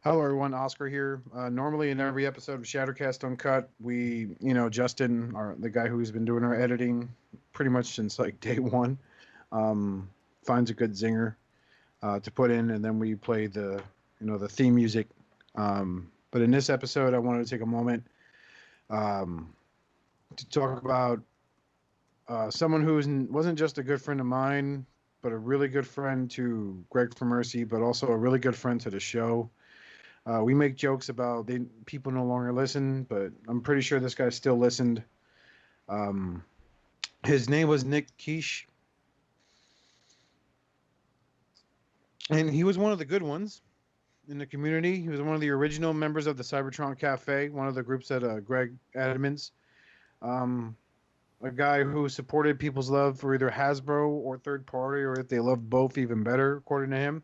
Hello, everyone. Oscar here. Normally, in every episode of Shattercast Uncut, Justin, the guy who's been doing our editing pretty much since like day one, um, finds a good zinger to put in, and then we play the theme music. But in this episode, I wanted to take a moment um, to talk about someone who wasn't just a good friend of mine, but a really good friend to Greg for Mercy, but also a really good friend to the show. We make jokes about people no longer listen, but I'm pretty sure this guy still listened. Um, his name was Nick Quiche, and he was one of the good ones in the community. He was one of the original members of the Cybertron Cafe, one of the groups that Greg admins. Um, a guy who supported people's love for either Hasbro or third party, or if they loved both, even better, according to him.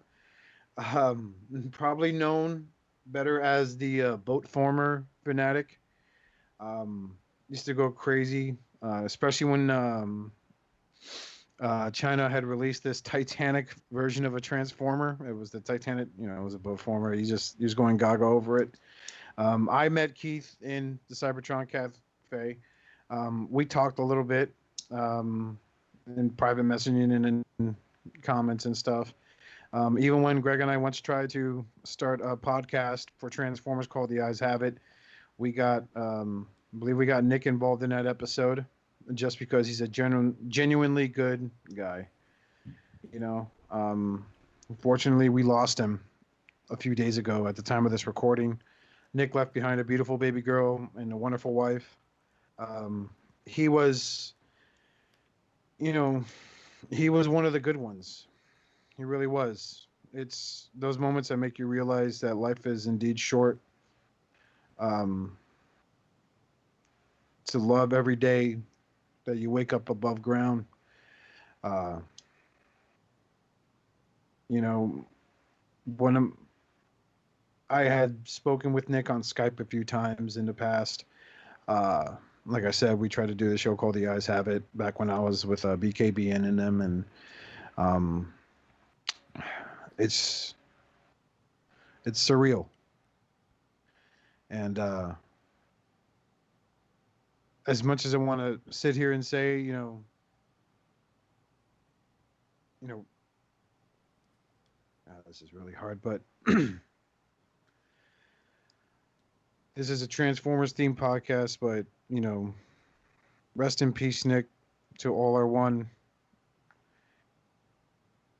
Probably known better as the boat former fanatic. Used to go crazy, especially when China had released this Titanic version of a Transformer. It was the Titanic, it was a boat former. He was going gaga over it. I met Keith in the Cybertron Cafe. We talked a little bit in private messaging and in comments and stuff. Even when Greg and I once tried to start a podcast for Transformers called The Eyes Have It, I believe we got Nick involved in that episode just because he's a genuinely good guy. Unfortunately, we lost him a few days ago at the time of this recording. Nick left behind a beautiful baby girl and a wonderful wife. He was, he was one of the good ones. He really was. It's those moments that make you realize that life is indeed short. To love every day that you wake up above ground. When I had spoken with Nick on Skype a few times in the past. Like I said, we tried to do the show called The Eyes Have It back when I was with BKBN and them, and it's surreal. And as much as I want to sit here and say, this is really hard, but this is a Transformers themed podcast, but, rest in peace, Nick, to all our one.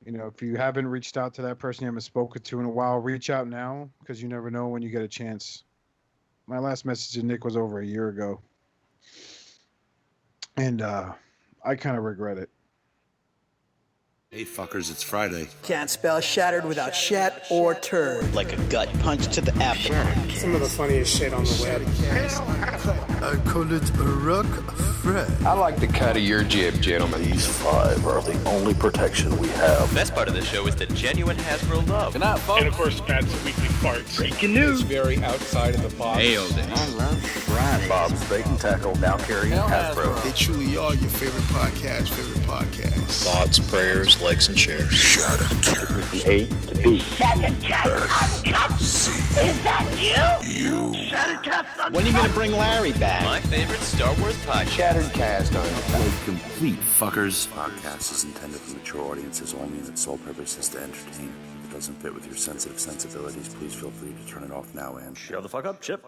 If you haven't reached out to that person you haven't spoken to in a while, reach out now, because you never know when you get a chance. My last message to Nick was over a year ago. And I kind of regret it. Hey fuckers, it's Friday. Can't spell shattered without shat or turd. Like a gut punch to the abdomen. Some of the funniest shit on the web. I call it a rock Fred. I like the cut of your jib, gentlemen. These 5 are the only protection we have. The best part of the show is the genuine Hasbro love. Good night, folks. And of course, Pat's weekly farts. Breaking news. It's very outside of the box. Nailed it. I love Friday. Bob's Bait and Tackle, now carrying Hasbro. They truly are your favorite podcast. Thoughts, prayers, likes, and shares. Shattercast. A to B. Shattercast Uncut? Is that you? Shattercast Uncut? When are you going to bring Larry back? My favorite Star Wars podcast. Shattercast Uncut. Complete fuckers. Podcast is intended for mature audiences only, and its sole purpose is to entertain. If it doesn't fit with your sensitive sensibilities, please feel free to turn it off now and Shut the fuck up, Chip.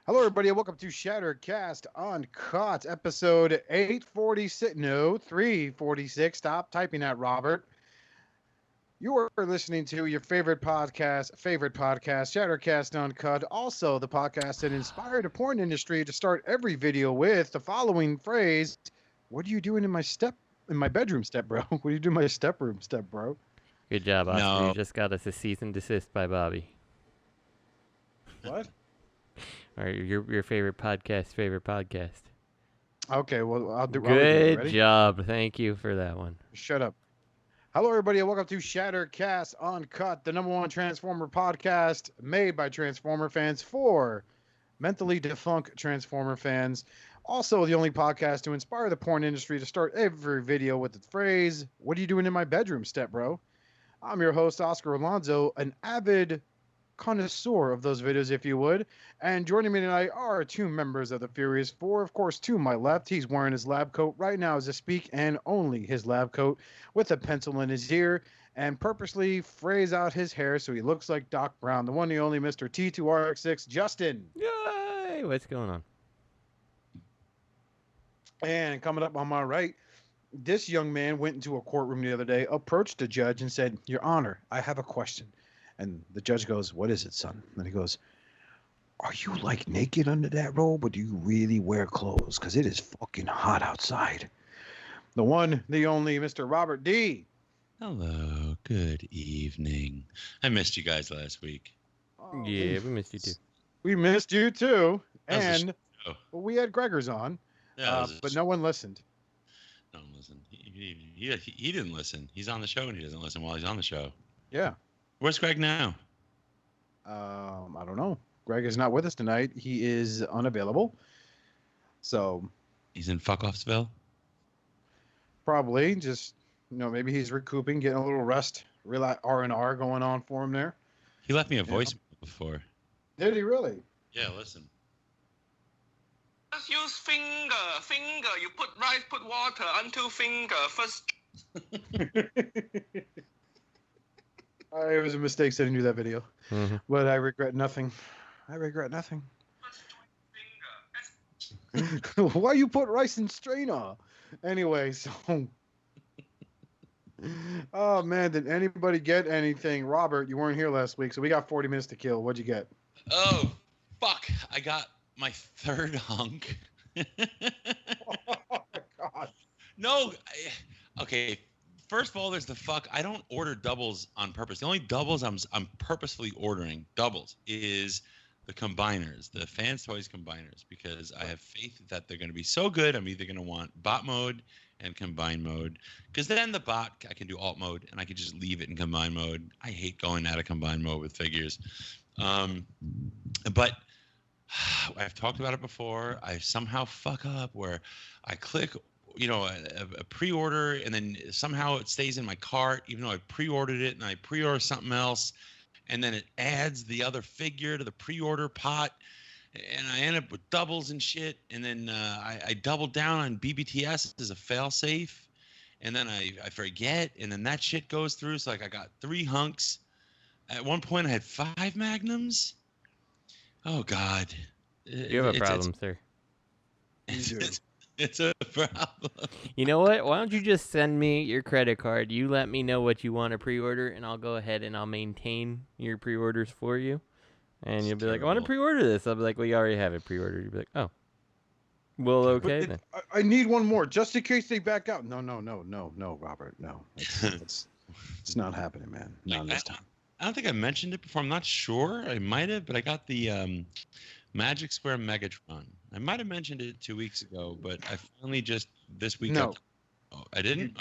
Hello, everybody, and welcome to Shattercast Uncut, episode 846. No, 346. Stop typing that, Robert. You are listening to your favorite podcast, Shattercast Uncut. Also, the podcast that inspired the porn industry to start every video with the following phrase: "What are you doing in my bedroom, step bro? What are you doing in my step room, step bro?" Good job, Oscar. No. You just got us a cease and desist by Bobby. What? Or your favorite podcast. Okay, well, I'll do. Good Ready? job. Thank you for that one. Shut up. Hello, everybody, and welcome to Shattercast Uncut, the #1 Transformer podcast made by Transformer fans for mentally defunct Transformer fans. Also, the only podcast to inspire the porn industry to start every video with the phrase, "What are you doing in my bedroom, step bro?" I'm your host, Oscar Alonso, an avid connoisseur of those videos, if you would. And joining me tonight are two members of the Furious Four. Of course, to my left, he's wearing his lab coat right now as I speak, and only his lab coat, with a pencil in his ear, and purposely frays out his hair so he looks like Doc Brown, the one, the only Mr. T2RX6, Justin. Yay! What's going on? And coming up on my right, this young man went into a courtroom the other day, approached the judge and said, "Your Honor, I have a question." And the judge goes, "What is it, son?" And he goes, "Are you like naked under that robe, or do you really wear clothes? Because it is fucking hot outside." The one, the only Mr. Robert D. Hello, good evening. I missed you guys last week. Oh, Yeah, we missed you too. We missed you too. And show. we had Gregor's on, but no one listened. No one listened. He didn't listen. He's on the show and he doesn't listen while he's on the show. Yeah. Where's Greg now? I don't know. Greg is not with us tonight. He is unavailable. So he's in Fuck-Offsville? Probably. Just, maybe he's recouping, getting a little rest. Real R&R going on for him there. He left me a voicemail before. Did he really? Yeah, listen. Just use finger. You put rice, put water until finger first. It was a mistake sending you that video, but I regret nothing. Why you put rice in strainer? Anyway, so. Oh man, did anybody get anything? Robert, you weren't here last week, so we got 40 minutes to kill. What'd you get? Oh, fuck! I got my third hunk. Oh my god! No, okay. First of all, there's the fuck. I don't order doubles on purpose. The only doubles I'm purposefully ordering is the combiners, the Fans Toys combiners, because I have faith that they're going to be so good. I'm either going to want bot mode and combine mode, because then the bot, I can do alt mode and I can just leave it in combine mode. I hate going out of combine mode with figures. But I've talked about it before. I somehow fuck up where I click a pre-order, and then somehow it stays in my cart, even though I pre-ordered it, and I pre-order something else, and then it adds the other figure to the pre-order pot, and I end up with doubles and shit, and then I double down on BBTS as a fail-safe, and then I forget, and then that shit goes through, so I got 3 hunks. At one point, I had 5 magnums. Oh, God. You have a problem, sir. It's a problem. You know what? Why don't you just send me your credit card? You let me know what you want to pre-order, and I'll go ahead and I'll maintain your pre-orders for you. And you'll be like, "I want to pre-order this." I'll be like, "Well, you already have it pre-ordered." You'll be like, "Oh, well, okay then." I need one more just in case they back out. No, Robert, no. It's not happening, man. Not this time. I don't think I mentioned it before. I'm not sure. I might have, but I got the Magic Square Megatron. I might have mentioned it 2 weeks ago, but I finally just this week. No. I didn't?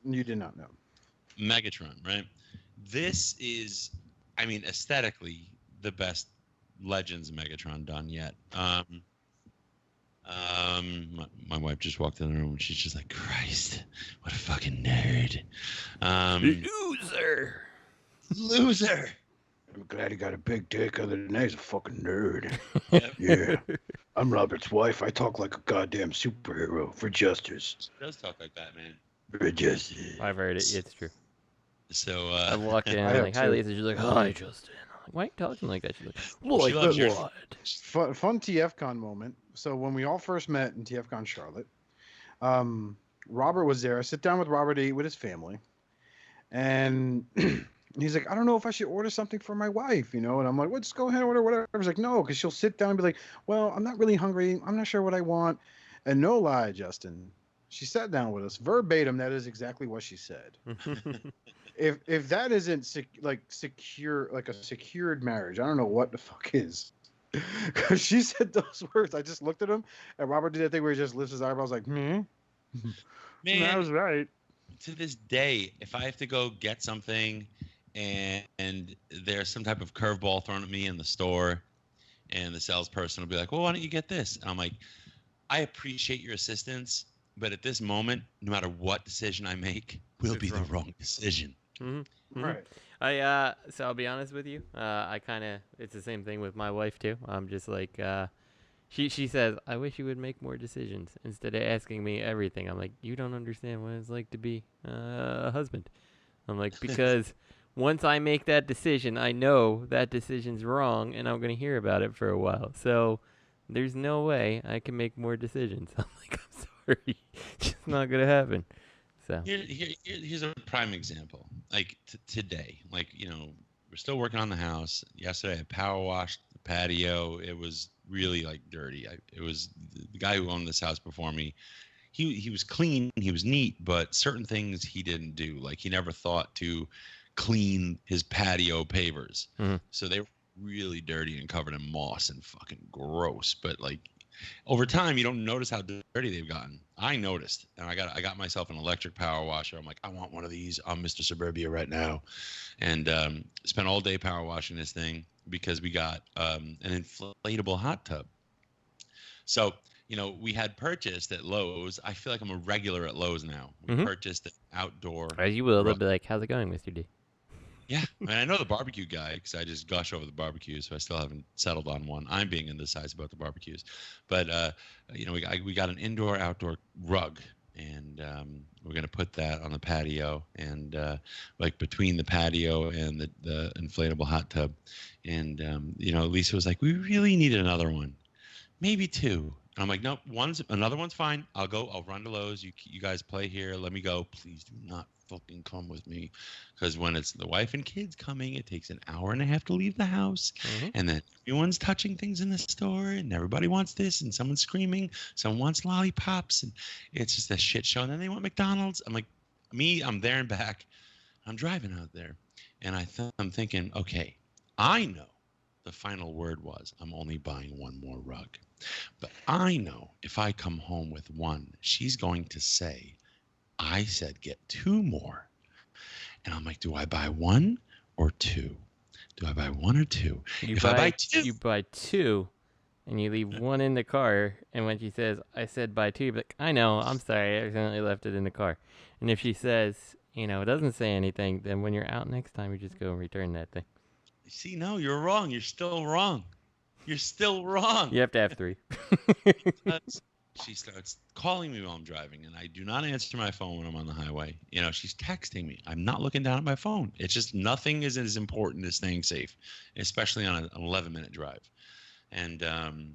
You did not know. Megatron, right? This is, aesthetically, the best Legends Megatron done yet. My wife just walked in the room and she's just like, "Christ, what a fucking nerd." Loser. I'm glad he got a big dick. Other than that, he's a fucking nerd. Yeah. I'm Robert's wife. I talk like a goddamn superhero for justice. She does talk like that, man. For justice. I've heard it. It's true. So I walked in. I'm like, "Hi, Lisa." She's like, "Hi, Justin." I'm like, "Why are you talking like that?" She's like, "What?" Fun TFCon moment. So when we all first met in TFCon Charlotte, Robert was there. I sit down with Robert to eat with his family, and he's like, "I don't know if I should order something for my wife, And I'm like, "Well, just go ahead and order whatever." He's like, "No," because she'll sit down and be like, "Well, I'm not really hungry. I'm not sure what I want." And no lie, Justin, she sat down with us verbatim. That is exactly what she said. If that isn't secure, like a secured marriage, I don't know what the fuck is. Because she said those words. I just looked at him, and Robert did that thing where he just lifts his eyebrows like, Man, that was right. To this day, if I have to go get something and there's some type of curveball thrown at me in the store, and the salesperson will be like, "Well, why don't you get this?" And I'm like, "I appreciate your assistance, but at this moment, no matter what decision I make, will be the wrong decision." Mm-hmm. Right. So I'll be honest with you. It's the same thing with my wife too. I'm just like, she says, I wish you would make more decisions instead of asking me everything. I'm like, you don't understand what it's like to be a husband. I'm like, because once I make that decision, I know that decision's wrong, and I'm gonna hear about it for a while. So there's no way I can make more decisions. I'm like, I'm sorry, it's just not gonna happen. So here's a prime example. Like today, like, you know, we're still working on the house. Yesterday, I power washed the patio. It was really like dirty. It was the guy who owned this house before me. He was clean, he was neat, but certain things he didn't do. Like he never thought to clean his patio pavers. Mm-hmm. So they were really dirty and covered in moss and fucking gross. But like over time, you don't notice how dirty they've gotten. I noticed, and I got myself an electric power washer. I'm like, I want one of these. I'm Mr. Suburbia right now, and spent all day power washing this thing because we got an inflatable hot tub. So, you know, we had purchased at Lowe's. I feel like I'm a regular at Lowe's now. We purchased an outdoor. As you will, they'll be like, "How's it going, Mr. D?" Yeah, I mean, I know the barbecue guy because I just gush over the barbecues, so I still haven't settled on one. I'm being indecisive about the barbecues, but you know, we got an indoor-outdoor rug, and we're gonna put that on the patio, and like between the patio and the inflatable hot tub, and you know, Lisa was like, "We really need another one, maybe two." And I'm like, "Nope, another one's fine. I'll run to Lowe's. You guys play here. Let me go. Please do not fucking come with me, because when it's the wife and kids coming, it takes an hour and a half to leave the house, and then everyone's touching things in the store, and everybody wants this, and someone's screaming, someone wants lollipops, and it's just a shit show. And then they want McDonald's. I'm like, I'm there and back. I'm driving out there, and I'm thinking, okay, I know the final word was I'm only buying one more rug, but I know if I come home with one, she's going to say, I said get two more. And I'm like, do I buy one or two? Do I buy one or two? I buy two. You buy two, and you leave one in the car. And when she says, I said buy two, you're like, I know, I'm sorry, I accidentally left it in the car. And if she says, you know, it doesn't say anything, then when you're out next time, you just go and return that thing. See, no, you're wrong. You're still wrong. You're still wrong. You have to have three. She starts calling me while I'm driving, and I do not answer my phone when I'm on the highway. You know, she's texting me. I'm not looking down at my phone. It's just nothing is as important as staying safe, especially on an 11-minute drive. And I'm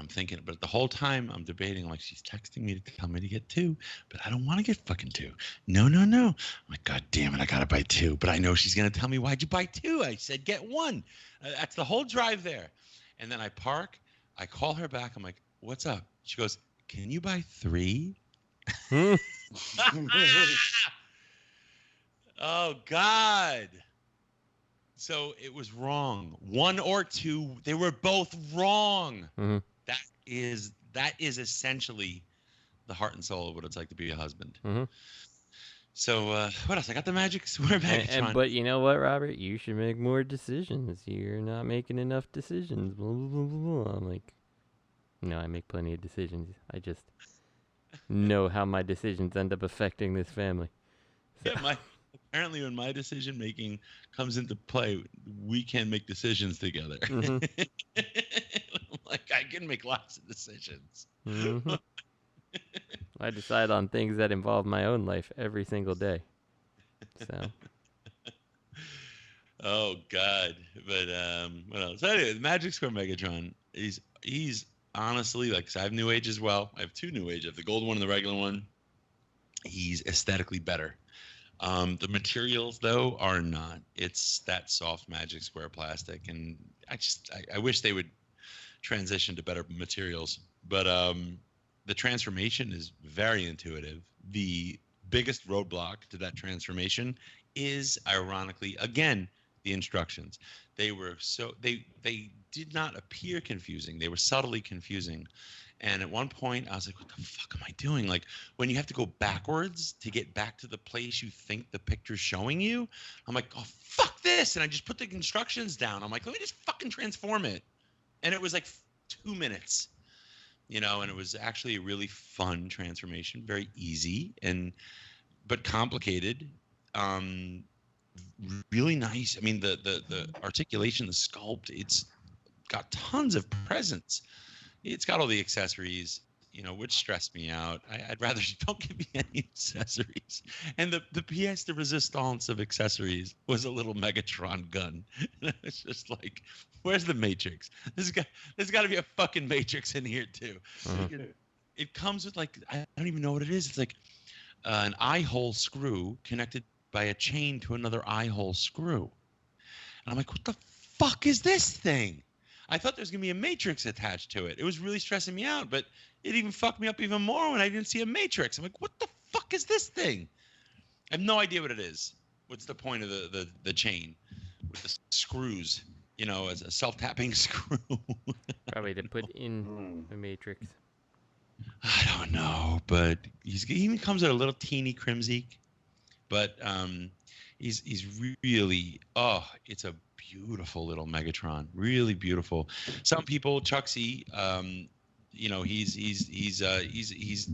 thinking, but the whole time I'm debating, like, she's texting me to tell me to get two, but I don't want to get fucking two. No. I'm like, God damn it, I got to buy two. But I know she's going to tell me, why'd you buy two? I said, get one. That's the whole drive there. And then I park. I call her back. I'm like, what's up? She goes, can you buy three? Oh, God. So it was wrong. One or two, they were both wrong. Mm-hmm. That is essentially the heart and soul of what it's like to be a husband. Mm-hmm. So what else? I got the magic square Megatron. But you know what, Robert? You should make more decisions. You're not making enough decisions. Blah, blah, blah, blah, blah. I'm like, no, I make plenty of decisions. I just know how my decisions end up affecting this family. So. Yeah, apparently when my decision making comes into play, we can make decisions together. Mm-hmm. Like, I can make lots of decisions. Mm-hmm. I decide on things that involve my own life every single day. So. Oh God! But what else? So anyway, the Magic Square Megatron. He's honestly, like, 'cause I have New Age as well. I have two New Age. I have the gold one and the regular one. He's aesthetically better. The materials, though, are not. It's that soft Magic Square plastic, and I wish they would transition to better materials. But the transformation is very intuitive. The biggest roadblock to that transformation is, ironically, again, the instructions. They were they did not appear confusing. They were subtly confusing. And at one point, I was like, what the fuck am I doing? Like, when you have to go backwards to get back to the place you think the picture's showing you, I'm like, oh, fuck this. And I just put the instructions down. I'm like, let me just fucking transform it. And it was like 2 minutes, you know, and it was actually a really fun transformation, very easy but complicated. really nice. I mean, the articulation, the sculpt, it's got tons of presence. It's got all the accessories, which stress me out. I'd rather don't give me any accessories. And the pièce de résistance of accessories was a little Megatron gun. It's just like, where's the Matrix? There's got to be a fucking Matrix in here too. It comes with like, I don't even know what it is. It's like an eye hole screw connected by a chain to another eye hole screw. And I'm like, what the fuck is this thing? I thought there was going to be a Matrix attached to it. It was really stressing me out, but it even fucked me up even more when I didn't see a Matrix. I'm like, what the fuck is this thing? I have no idea what it is. What's the point of the chain with the screws, as a self-tapping screw? Probably to put in the Matrix. I don't know, but he even comes with a little teeny Crimsey. But he's really, it's a beautiful little Megatron, really beautiful. Some people, Chucksy, he's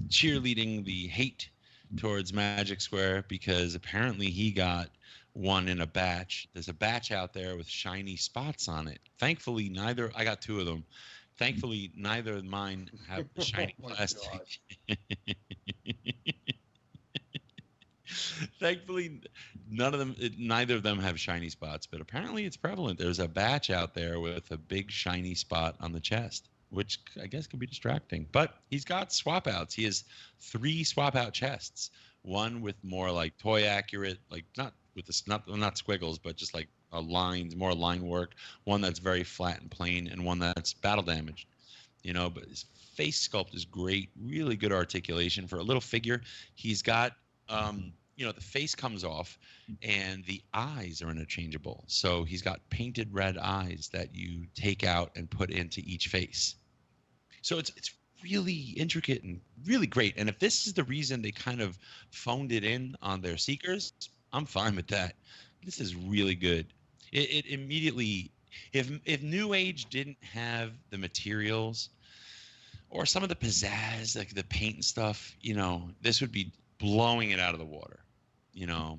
cheerleading the hate towards Magic Square because apparently he got one in a batch. There's a batch out there with shiny spots on it. Thankfully, I got 2 of them. Thankfully, neither of mine have shiny plastic. Thankfully, neither of them have shiny spots, but apparently it's prevalent. There's a batch out there with a big shiny spot on the chest, which I guess could be distracting. But he's got swap outs. He has 3 swap out chests. One with more like toy accurate, like not squiggles, but just like more line work. One that's very flat and plain, and one that's battle damaged. But his face sculpt is great. Really good articulation for a little figure. He's got the face comes off and the eyes are interchangeable. So he's got painted red eyes that you take out and put into each face. So it's really intricate and really great. And if this is the reason they kind of phoned it in on their Seekers, I'm fine with that. This is really good. It immediately, if New Age didn't have the materials or some of the pizzazz, like the paint and stuff, this would be blowing it out of the water,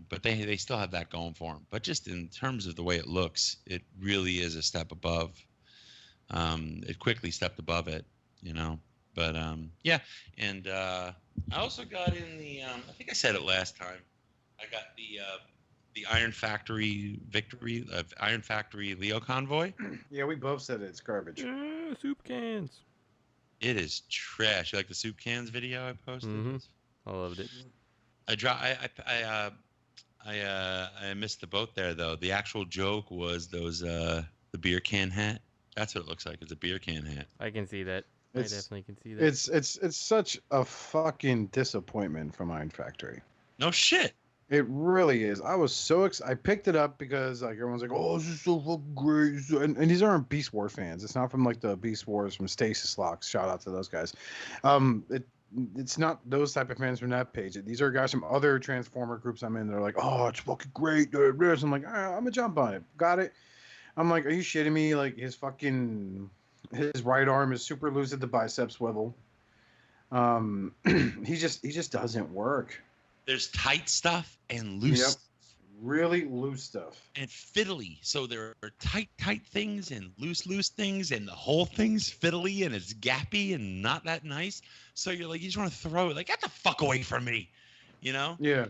but they still have that going for them. But just in terms of the way it looks, it really is a step above. It quickly stepped above it, but yeah. And I also got in the I think I said it last time, I got the Iron Factory Iron Factory Leo Convoy. Yeah, we both said it's garbage. Soup cans. It is trash. You like the soup cans video I posted? Mm-hmm. I loved it. I missed the boat there though. The actual joke was those the beer can hat. That's what it looks like. It's a beer can hat. I can see that. I definitely can see that. It's such a fucking disappointment from Iron Factory. No shit. It really is. I was so excited. I picked it up because like everyone's like, "Oh, this is so fucking great!" And these aren't Beast War fans. It's not from like the Beast Wars from Stasis Locks. Shout out to those guys. It's not those type of fans from that page. These are guys from other Transformer groups I'm in. They're like, "Oh, it's fucking great." I'm like, I'm gonna jump on it. Got it. I'm like, are you shitting me? Like his right arm is super loose at the bicep swivel. He just doesn't work. There's tight stuff and loose. Yep. Really loose stuff. And fiddly. So there are tight things and loose things, and the whole thing's fiddly and it's gappy and not that nice. So you're like, you just want to throw it, like, get the fuck away from me, Yeah.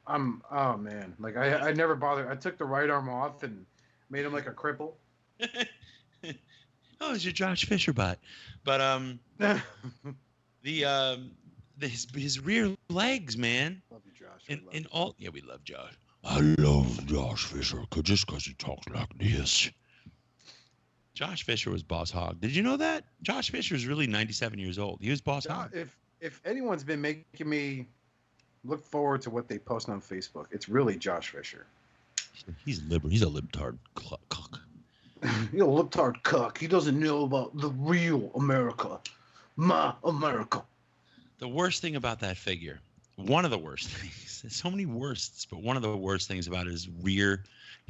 Oh man, like I never bothered. I took the right arm off and made him like a cripple. Oh, it's your Josh Fisher bot. But his rear legs, man. Love you, Josh. We love Josh. I love Josh Fisher just because he talks like this. Josh Fisher was Boss Hogg. Did you know that? Josh Fisher is really 97 years old. He was Boss Hogg. If anyone's been making me look forward to what they post on Facebook, it's really Josh Fisher. He's a libtard cuck. He's a libtard cuck. He doesn't know about the real America. My America. The worst thing about that figure, one of the worst things, there's so many worsts, but one of the worst things about his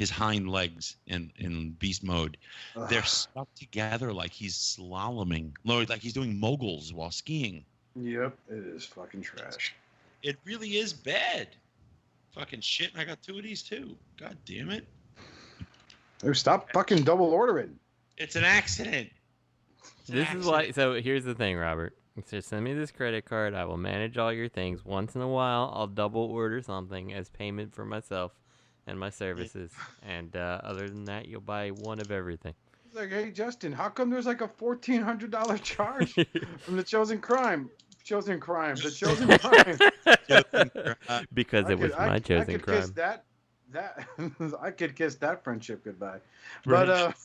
hind legs in beast mode, they're stuck together like he's slaloming, like he's doing moguls while skiing. Yep, it is fucking trash. It really is bad. Fucking shit, and I got 2 of these too. God damn it. Oh, stop fucking double ordering. It's an accident. This is why. So here's the thing, Robert. So send me this credit card. I will manage all your things. Once in a while, I'll double order something as payment for myself and my services. And other than that, you'll buy one of everything. He's like, hey, Justin, how come there's like a $1,400 charge from the Chosen Crime? The Chosen Crime. Because it was my chosen crime. Kiss that I could kiss that friendship goodbye. Right. But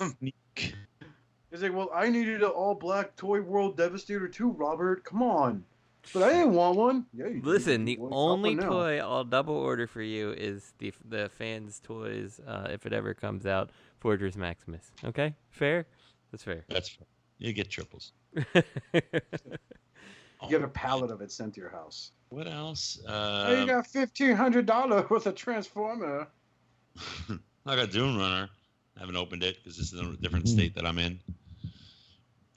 he's like, well, I needed an all-black Toy World Devastator too, Robert. Come on. But I didn't want one. Yeah, you Listen, did. the only toy I'll double order for you is the fans' toys, if it ever comes out, Fortress Maximus. Okay? Fair? That's fair. That's fair. You get triples. You get a pallet of it sent to your house. What else? Oh, you got $1,500 with a Transformer. I got Dune Runner. I haven't opened it because this is a different state that I'm in.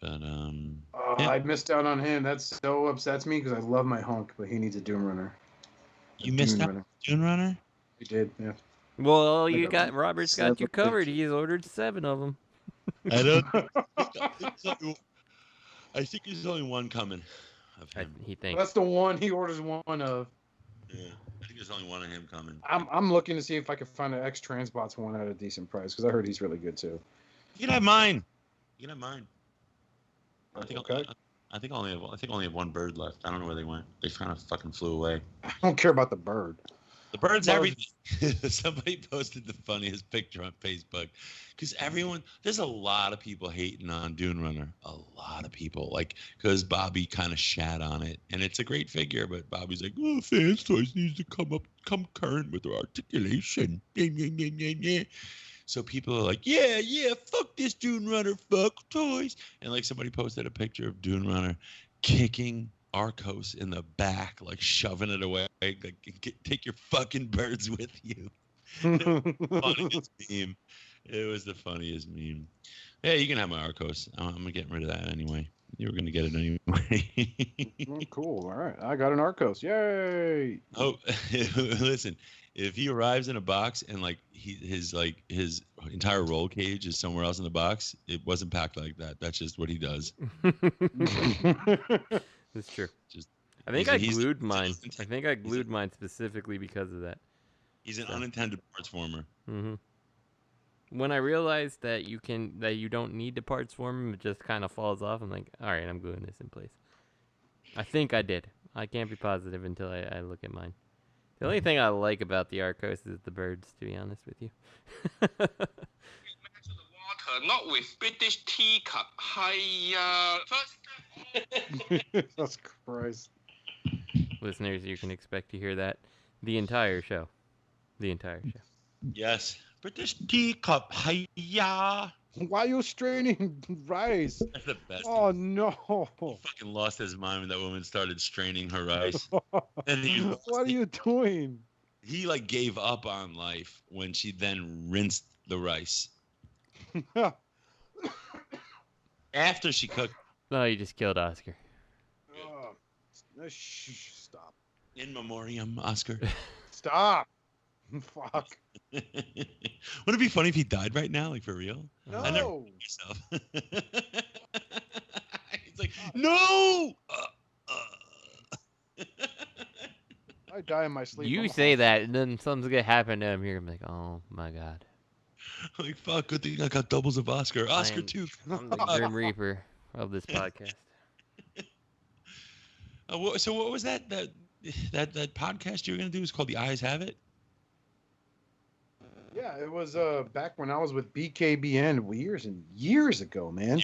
But yeah. I missed out on him. That so upsets me because I love my hunk, but he needs a Dune Runner. You missed out on Dune Runner? We did, yeah. Well, Robert's got you covered. He's ordered 7 of them. I don't. I think there's only one coming. He thinks that's the one he orders one of. Yeah, I think there's only one of him coming. I'm looking to see if I can find an X Transbots one at a decent price because I heard he's really good too. You can have mine. I think okay. I think I only have one bird left. I don't know where they went. They kind of fucking flew away. I don't care about the bird. The bird's everything. Somebody posted the funniest picture on Facebook because there's a lot of people hating on Dune Runner. A lot of people, because Bobby kind of shat on it, and it's a great figure, but Bobby's like, oh, Fans Toys needs to come current with their articulation. So people are like, yeah, fuck this Dune Runner, fuck toys. And somebody posted a picture of Dune Runner kicking Arcos in the back, shoving it away. Take your fucking birds with you. Funniest meme. It was the funniest meme. Yeah, you can have my Arcos. I'm getting rid of that anyway. You were gonna get it anyway. Oh, cool. All right, I got an Arcos. Yay! Oh, listen. If he arrives in a box and his entire roll cage is somewhere else in the box, it wasn't packed like that. That's just what he does. That's true. I think I glued mine. I think I glued mine specifically because of that. He's an unintended parts former. Mm-hmm. When I realized that you don't need to parts form him, it just kind of falls off. I'm like, all right, I'm gluing this in place. I think I did. I can't be positive until I look at mine. The only thing I like about the Arcos is the birds, to be honest with you. Not with British teacup. Hiya. Jesus Christ. Listeners, you can expect to hear that the entire show. Yes. British teacup. Hiya. Why are you straining rice? That's the best. Oh, no. He fucking lost his mind when that woman started straining her rice. And what are you doing? He gave up on life when she then rinsed the rice. After she cooked. No, you just killed Oscar. Stop. In memoriam, Oscar. Stop. Fuck. Wouldn't it be funny if he died right now, for real? No. I never myself. He's like, no. I die in my sleep. You say that, and then something's gonna happen to him. You're gonna be like, oh my god. Fuck, good thing I got doubles of Oscar. Oscar too. I'm the Grim Reaper of this podcast. So what was that podcast you were gonna do? Was called The Eyes Have It? Yeah, it was back when I was with BKBN years and years ago, man.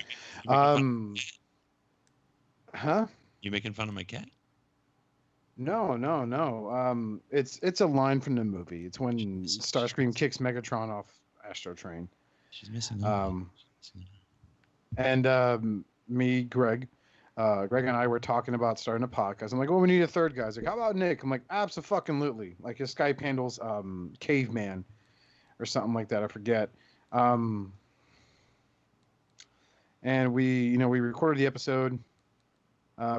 Huh? You making fun of my cat? No. It's a line from the movie. It's when Starscream kicks Megatron off Astro Train. She's missing. Me, Greg and I were talking about starting a podcast. I'm like, well, we need a third guy. He's like, how about Nick? I'm like, abso-fucking-lutely. His Skype handle's Caveman or something like that. I forget. And we recorded the episode.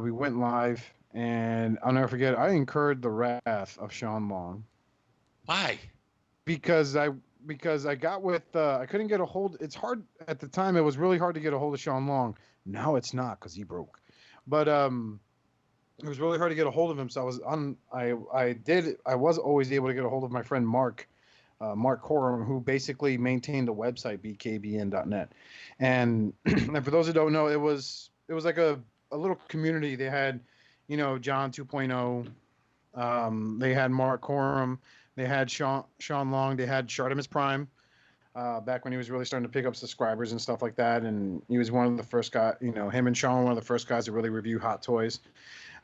We went live, and I'll never forget. I incurred the wrath of Sean Long. Why? Because I got with I couldn't get a hold. It's hard at the time. It was really hard to get a hold of Sean Long. Now it's not because he broke. But it was really hard to get a hold of him. So I was always able to get a hold of my friend Mark Corum, who basically maintained the website bkbn.net. And for those who don't know, it was like a little community. They had, John 2.0. They had Mark Corum. They had Sean Long. They had Shartimus Prime. Back when he was really starting to pick up subscribers and stuff like that. And he was one of the first guys, him and Sean were one of the first guys to really review Hot Toys.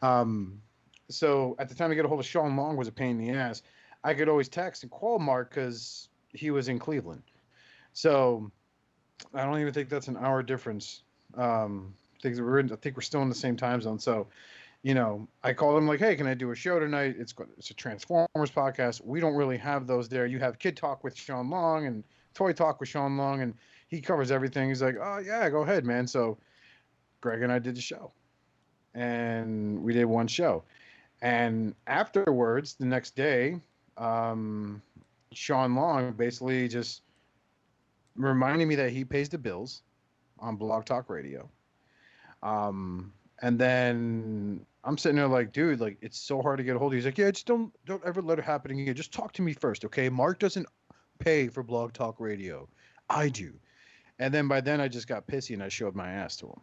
So at the time to get a hold of Sean Long was a pain in the ass. I could always text and call Mark because he was in Cleveland. So I don't even think that's an hour difference. I think we're still in the same time zone. So, I called him like, hey, can I do a show tonight? It's a Transformers podcast. We don't really have those there. You have Kid Talk with Sean Long and Toy Talk with Sean Long, and he covers everything. He's like, oh yeah, go ahead, man. So Greg and I did the show, and we did one show. And afterwards, the next day, Sean Long basically just reminded me that he pays the bills on Blog Talk Radio. And then I'm sitting there like, dude, like, it's so hard to get a hold of you. He's like, yeah, just don't ever let it happen again. Just talk to me first, okay? Mark doesn't pay for Blog Talk Radio. I do. And then by then I just got pissy and I showed my ass to him.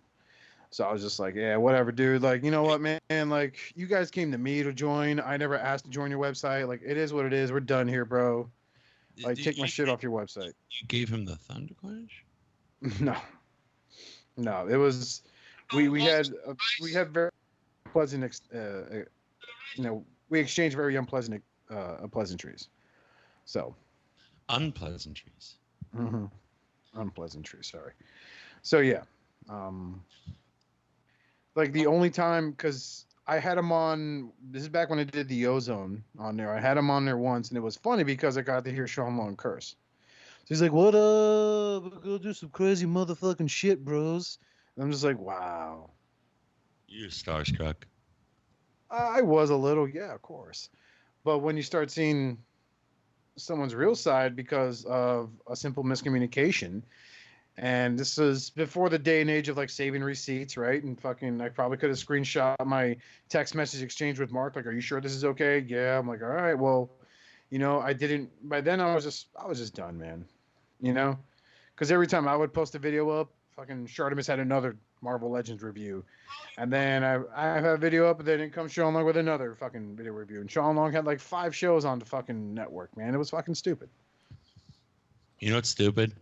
So I was just like, yeah, whatever, dude. Like, you know what, man? Like, you guys came to me to join. I never asked to join your website. Like, it is what it is. We're done here, bro. Like, take my shit off your website. You gave him the Thunderclash? No, it was we had very pleasant we exchanged very unpleasant pleasantries. So unpleasantries. Mm-hmm. Unpleasantries, sorry. So yeah. Like the only time, because I had him on, this is back when I did the Ozone on there. I had him on there once, and it was funny because I got to hear Sean Long curse. So he's like, what up? Go do some crazy motherfucking shit, bros. And I'm just like, wow. You're starstruck. I was a little, yeah, of course. But when you start seeing someone's real side because of a simple miscommunication, and this is before the day and age of like saving receipts, right? And fucking, I probably could have screenshot my text message exchange with Mark. Like, are you sure this is okay? Yeah. I'm like, all right, well, I didn't, by then I was just done, man. Because every time I would post a video up, fucking Shartimus had another Marvel Legends review. And then I have a video up, and then it comes Sean Long with another fucking video review. And Sean Long had like 5 shows on the fucking network, man. It was fucking stupid. You know what's stupid?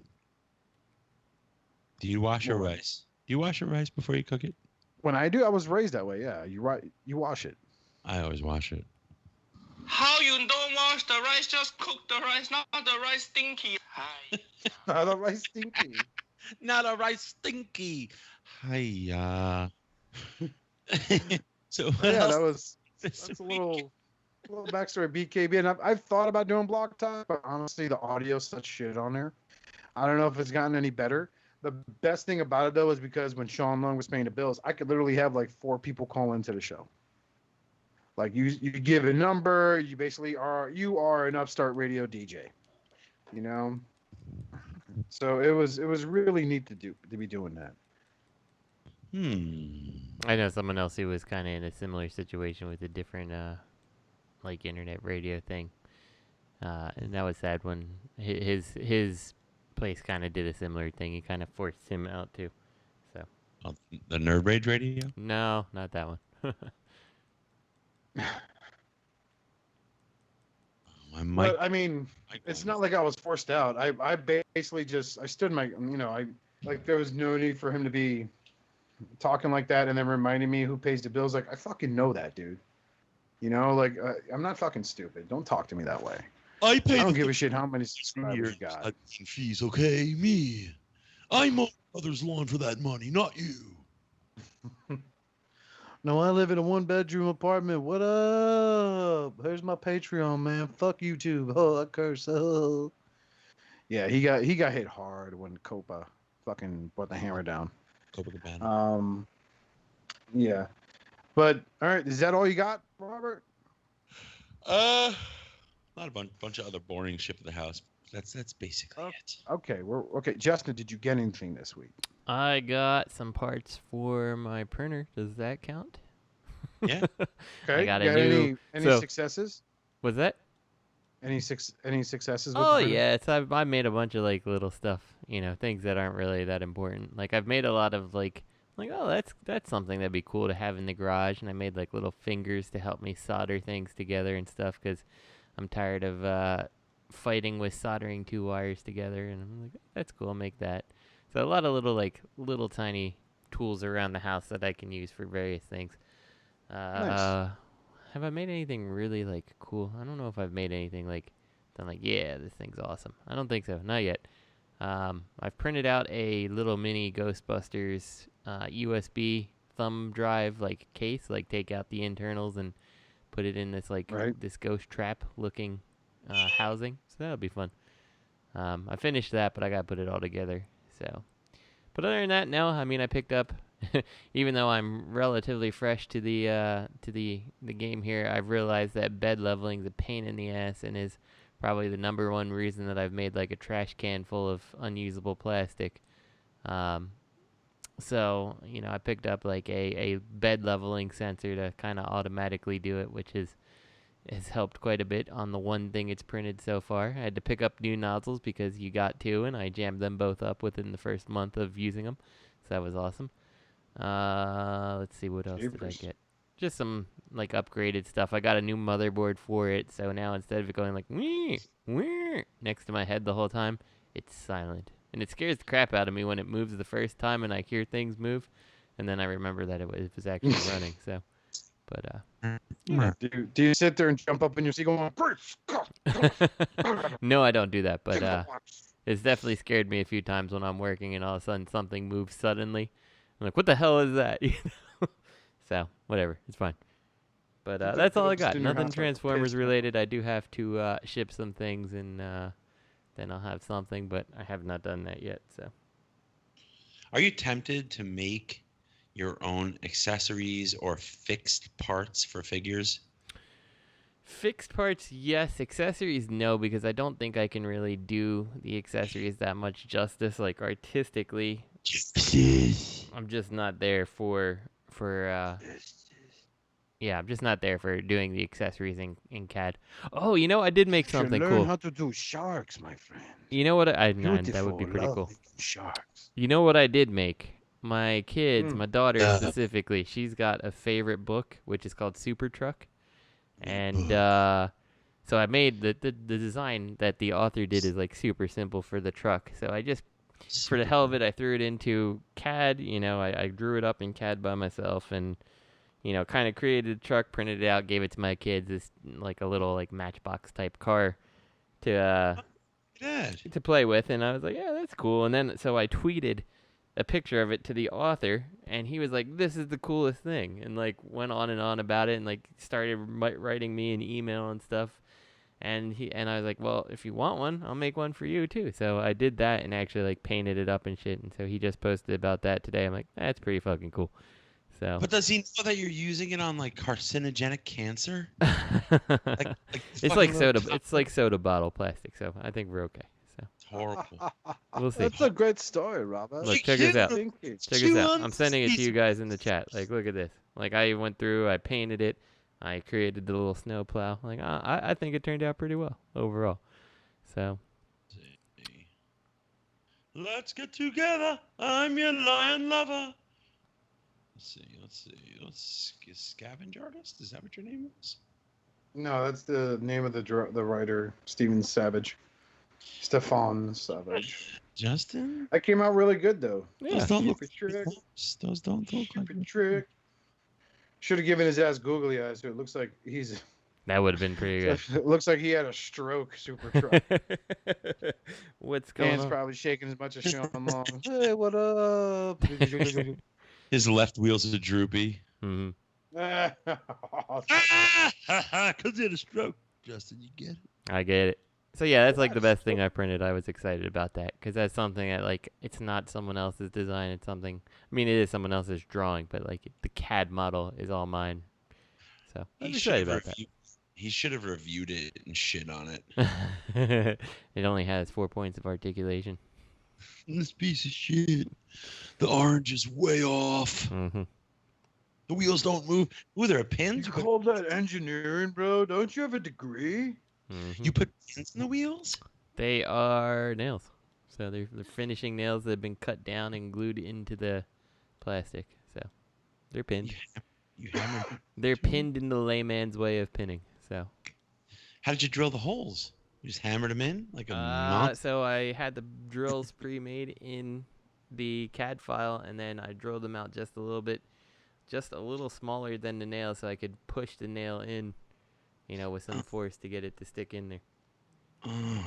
Do you wash your rice? Do you wash your rice before you cook it? When I do, I was raised that way. Yeah, you're right. You wash it. I always wash it. How you don't wash the rice? Just cook the rice, not the rice stinky. Hi. Not a rice stinky. Not a rice stinky. Hiya. So yeah, that's a little backstory. BKB, and I've thought about doing Block Talk, but honestly, the audio's such shit on there. I don't know if it's gotten any better. The best thing about it, though, is because when Sean Long was paying the bills, I could literally have like 4 people call into the show. Like you give a number, you basically are an upstart radio DJ, So it was really neat to be doing that. I know someone else who was kind of in a similar situation with a different like internet radio thing, and that was sad when his place kind of did a similar thing. He kind of forced him out too. So the Nerd Rage Radio? No, not that one. But, I mean, it's not like I was forced out. I basically I stood my, there was no need for him to be talking like that and then reminding me who pays the bills. Like, I fucking know that, dude. I'm not fucking stupid. Don't talk to me that way. I don't give a shit how many subscribers you got. Fees, okay? Me. I mow others' lawn for that money, not you. No, I live in a 1-bedroom apartment. What up? Here's my Patreon, man. Fuck YouTube. Oh, I curse. Oh. Yeah, he got hit hard when Copa fucking brought the hammer down. Copacabana. Yeah. But all right, is that all you got, Robert? A bunch of other boring shit at the house. That's basically it. Okay, okay. Justin, did you get anything this week? I got some parts for my printer. Does that count? Yeah. Okay. I got any successes? Was that? Any successes? With Oh yeah, I made a bunch of like little stuff, things that aren't really that important. Like I've made a lot of like oh that's something that'd be cool to have in the garage, and I made like little fingers to help me solder things together and stuff because I'm tired of fighting with soldering two wires together, and I'm like, that's cool, I'll make that. So a lot of little tiny tools around the house that I can use for various things. Nice. Have I made anything really like cool? I don't know if I've made anything like done like, yeah, this thing's awesome. I don't think so, not yet. I've printed out a little mini Ghostbusters USB thumb drive like case, like take out the internals and put it in this this ghost trap looking housing. So that'll be fun. I finished that, but I gotta put it all together. So, but other than that, no. I mean, I picked up, even though I'm relatively fresh to the game here, I've realized that bed leveling is a pain in the ass and is probably the number one reason that I've made like a trash can full of unusable plastic. So, I picked up like a bed leveling sensor to kind of automatically do it, which has helped quite a bit on the one thing it's printed so far. I had to pick up new nozzles because you got two, and I jammed them both up within the first month of using them. So that was awesome. Let's see, what else did I get? Just some like upgraded stuff. I got a new motherboard for it, so now instead of it going like wee, wee, next to my head the whole time, it's silent. And it scares the crap out of me when it moves the first time and I hear things move, and then I remember that it was actually running. So, but do you sit there and jump up in your seat going, no, I don't do that, but it's definitely scared me a few times when I'm working and all of a sudden something moves suddenly. I'm like, what the hell is that? So, whatever, it's fine. But that's all I got. Nothing Transformers related. I do have to ship some things, and then I'll have something, but I have not done that yet. So, are you tempted to make your own accessories or fixed parts for figures? Fixed parts, yes. Accessories, no, because I don't think I can really do the accessories that much justice, like artistically. I'm just not there for I'm just not there for doing the accessories in CAD. Oh, I did make something cool. Learn how to do sharks, my friend. You know what? That would be pretty cool. Sharks. You know what I did make? My kids, my daughter specifically, she's got a favorite book, which is called Super Truck. And so I made the design that the author did is like super simple for the truck. So I just, for the hell of it, I threw it into CAD. I drew it up in CAD by myself and, kind of created a truck, printed it out, gave it to my kids. This like a little like Matchbox type car to play with. And I was like, yeah, that's cool. And then so I tweeted a picture of it to the author, and he was like, this is the coolest thing, and like went on and on about it, and like started writing me an email and stuff, and I was like, well, if you want one, I'll make one for you too. So I did that and actually like painted it up and shit, and so he just posted about that today. I'm like, that's pretty fucking cool. So, but does he know that you're using it on like carcinogenic cancer? It's like soda. It's like soda bottle plastic, so I think we're okay. So it's horrible. We'll see. That's a great story, Robert. Look, check this out. Check this out. I'm sending it to you guys in the chat. Like, look at this. Like, I went through, I painted it, I created the little snow plow. Like, I think it turned out pretty well overall. So. Let's get together. I'm your lion lover. Let's see. Scavenge artist? Is that what your name is? No, that's the name of the writer, Stephen Savage. Stefan Savage. Justin? That came out really good, though. Yeah. Those don't look Stupid trick. Should have given his ass googly eyes, so it looks like he's... That would have been pretty good. It looks like he had a stroke, Super Truck. What's going on? Hands probably shaking as much as Sean Long. Hey, what up? His left wheels are droopy. Mm-hmm. Because he had a stroke. Justin, you get it? I get it. So yeah, that's like the best thing I printed. I was excited about that because that's something that like it's not someone else's design. It's something. I mean, it is someone else's drawing, but like the CAD model is all mine. So I'm excited about that. He should have reviewed it and shit on it. It only has 4 points of articulation. This piece of shit. The orange is way off. Mm-hmm. The wheels don't move. Ooh, there are pins. You call that engineering, bro? Don't you have a degree? Mm-hmm. You put pins in the wheels? They are nails. So they're finishing nails that have been cut down and glued into the plastic. So they're pinned. You hammered. They're pinned in the layman's way of pinning. So how did you drill the holes? You just hammered them in like a monster? So I had the drills pre-made in the CAD file, and then I drilled them out just a little bit, just a little smaller than the nail, so I could push the nail in, with some force to get it to stick in there. Oh.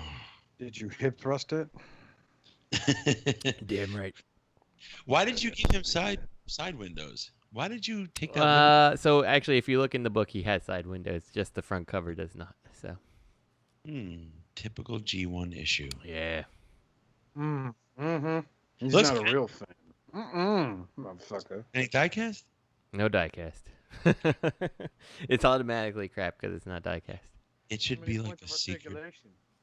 Did you hip thrust it? Damn right. Why did you give him side windows? Why did you take that? So actually, if you look in the book, he has side windows. Just the front cover does not. So. Typical G1 issue. Yeah. Mm-hmm. He's Let's not a real fan. Motherfucker. Any diecast? No diecast. It's automatically crap because it's not diecast. It should be like a secret.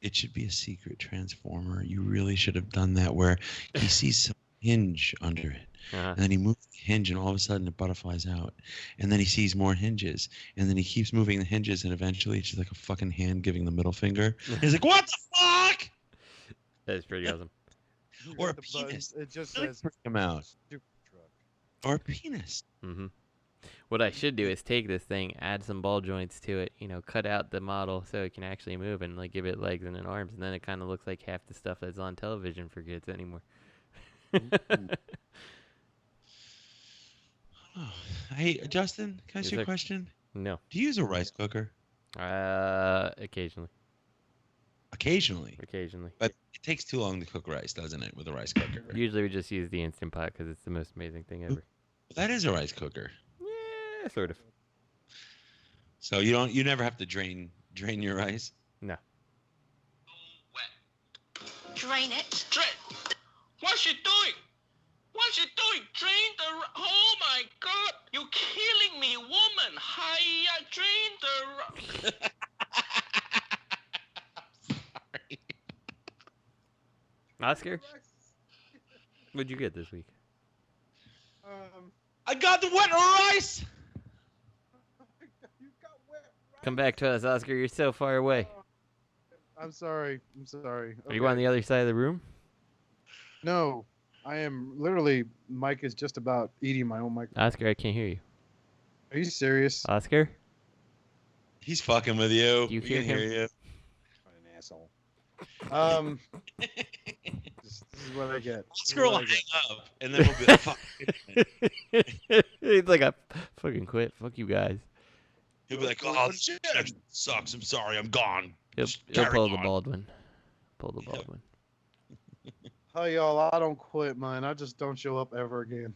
It should be a secret transformer. You really should have done that where he sees some hinge under it. And then he moves the hinge and all of a sudden it butterflies out. And then he sees more hinges. And then he keeps moving the hinges and eventually it's just like a fucking hand giving the middle finger. He's like, what the fuck? That's pretty awesome. Or a penis. It just says says come out. Super truck. Or a penis. Mm-hmm. What I should do is take this thing, add some ball joints to it, cut out the model so it can actually move and give it legs and arms, and then it kind of looks like half the stuff that's on television for kids anymore. Oh, hey, Justin, can I ask you a question? No. Do you use a rice cooker? Occasionally. Occasionally? But it takes too long to cook rice, doesn't it, with a rice cooker? Usually we just use the Instant Pot because it's the most amazing thing ever. That is a rice cooker. Yeah, sort of. So you never have to drain your rice? No. Drain it. What's she doing? What's she doing? Drain the... Oh, my God. You're killing me, woman. Hiya, drain the... Sorry. Oscar? What'd you get this week? I got the wet rice! Come back to us, Oscar. You're so far away. I'm sorry. Okay. Are you on the other side of the room? No. I am literally, Mike is just about eating my own mic. Oscar, I can't hear you. Are you serious? Oscar? He's fucking with you. You hear him? Hear you. What an asshole. This is what I get. Oscar will hang up, and then we'll be like, fuck. He's like, I fucking quit. Fuck you guys. He'll be like, oh, shit, that sucks. I'm sorry. I'm gone. He'll pull the Baldwin. Pull the Baldwin. Hi, y'all. I don't quit, man. I just don't show up ever again.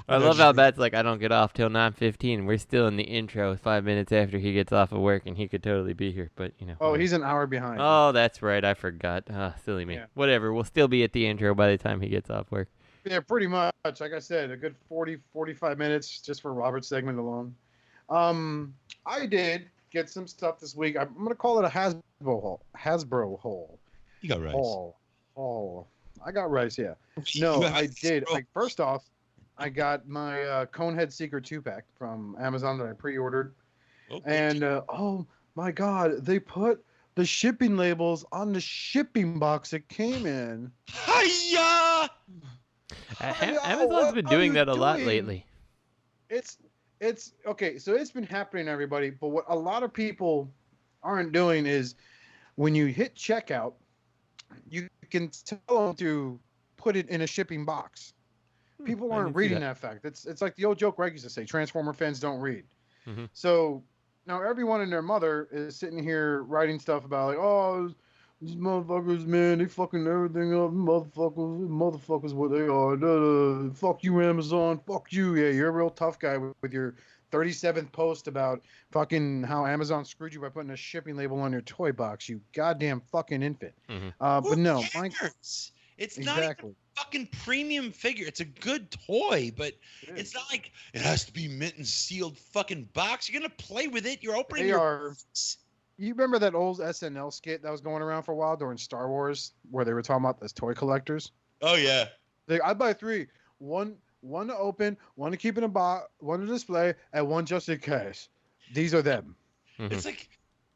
I love how Matt's like, I don't get off till 9:15. We're still in the intro 5 minutes after he gets off of work, and he could totally be here, but Oh, he's an hour behind. Oh, that's right. I forgot. Silly me. Yeah. Whatever. We'll still be at the intro by the time he gets off work. Yeah, pretty much. Like I said, a good 45 minutes just for Robert's segment alone. I did get some stuff this week. I'm going to call it a Hasbro haul. You got rice. Oh, I got rice, yeah. No, I did. First off, I got my Conehead Secret 2-pack from Amazon that I pre-ordered. And, oh, my God, they put the shipping labels on the shipping box it came in. Hiya! Amazon's been doing that a lot lately. It's okay, so it's been happening, everybody, but what a lot of people aren't doing is when you hit checkout, you can tell them to put it in a shipping box. People aren't reading that fact. It's like the old joke Greg used to say, Transformer fans don't read. Mm-hmm. So now everyone and their mother is sitting here writing stuff about like, oh, these motherfuckers, man, they fucking everything up. Motherfuckers, what they are. Fuck you, Amazon. Fuck you. Yeah, you're a real tough guy with your 37th post about fucking how Amazon screwed you by putting a shipping label on your toy box, you goddamn fucking infant. Mm-hmm. But no, cares? It's not even a fucking premium figure. It's a good toy, but it's not like it has to be mint and sealed fucking box. You're gonna play with it. You're opening your. You remember that old SNL skit that was going around for a while during Star Wars, where they were talking about those toy collectors? Oh yeah. I'd buy 3. One to open, one to keep in a box, one to display, and one just in case. These are them. It's like,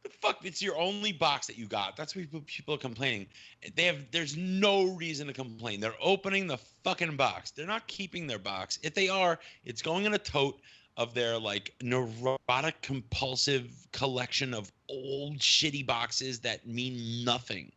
the fuck, it's your only box that you got. That's why people are complaining. There's no reason to complain. They're opening the fucking box. They're not keeping their box. If they are, it's going in a tote of their like neurotic compulsive collection of old shitty boxes that mean nothing.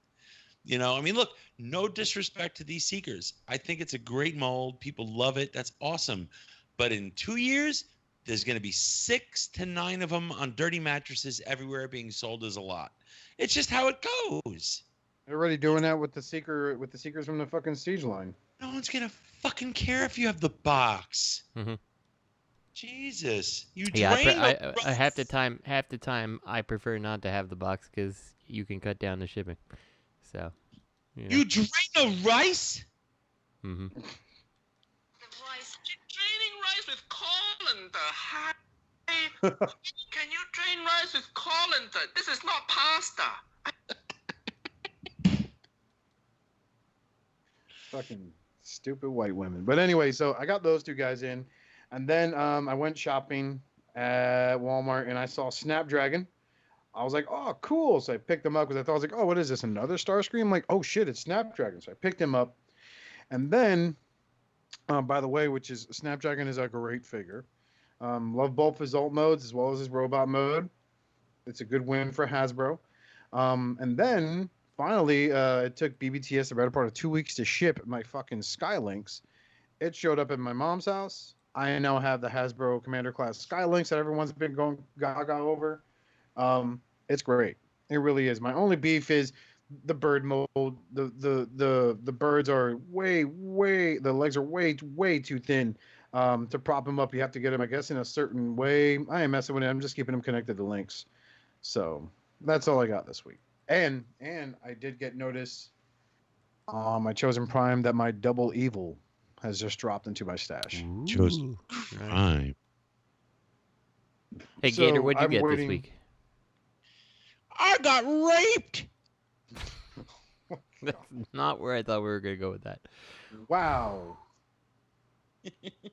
You know, I mean, look, no disrespect to these Seekers. I think it's a great mold. People love it. That's awesome. But in 2 years, there's going to be 6 to 9 of them on dirty mattresses everywhere being sold as a lot. It's just how it goes. They're already doing that with the Seekers from the fucking Siege line. No one's going to fucking care if you have the box. Jesus, you drain I half the time I prefer not to have the box because you can cut down the shipping. So, you drain the rice. The rice. Draining rice with colander. Hi. Can you drain rice with colander? This is not pasta. Fucking stupid white women. But anyway, so I got those 2 guys in. And then I went shopping at Walmart and I saw Snapdragon. I was like, oh, cool. So I picked them up because I thought, I was like, oh, what is this? Another Starscream? I'm like, oh, shit, it's Snapdragon. So I picked him up. And then, by the way, Snapdragon is a great figure. Love both his alt modes as well as his robot mode. It's a good win for Hasbro. And then, finally, it took BBTS the better part of 2 weeks to ship my fucking Skylinks. It showed up at my mom's house. I now have the Hasbro Commander Class Skylinks that everyone's been going gaga over. It's great. It really is. My only beef is the bird mode. The birds are the legs are way too thin to prop them up. You have to get them, I guess, in a certain way. I ain't messing with it. I'm just keeping them connected to links. So that's all I got this week. And I did get notice on my Chosen Prime that my Double Evil has just dropped into my stash. Chosen Prime. Hey, Gator, what'd you get this week? I got raped. That's not where I thought we were going to go with that. Wow.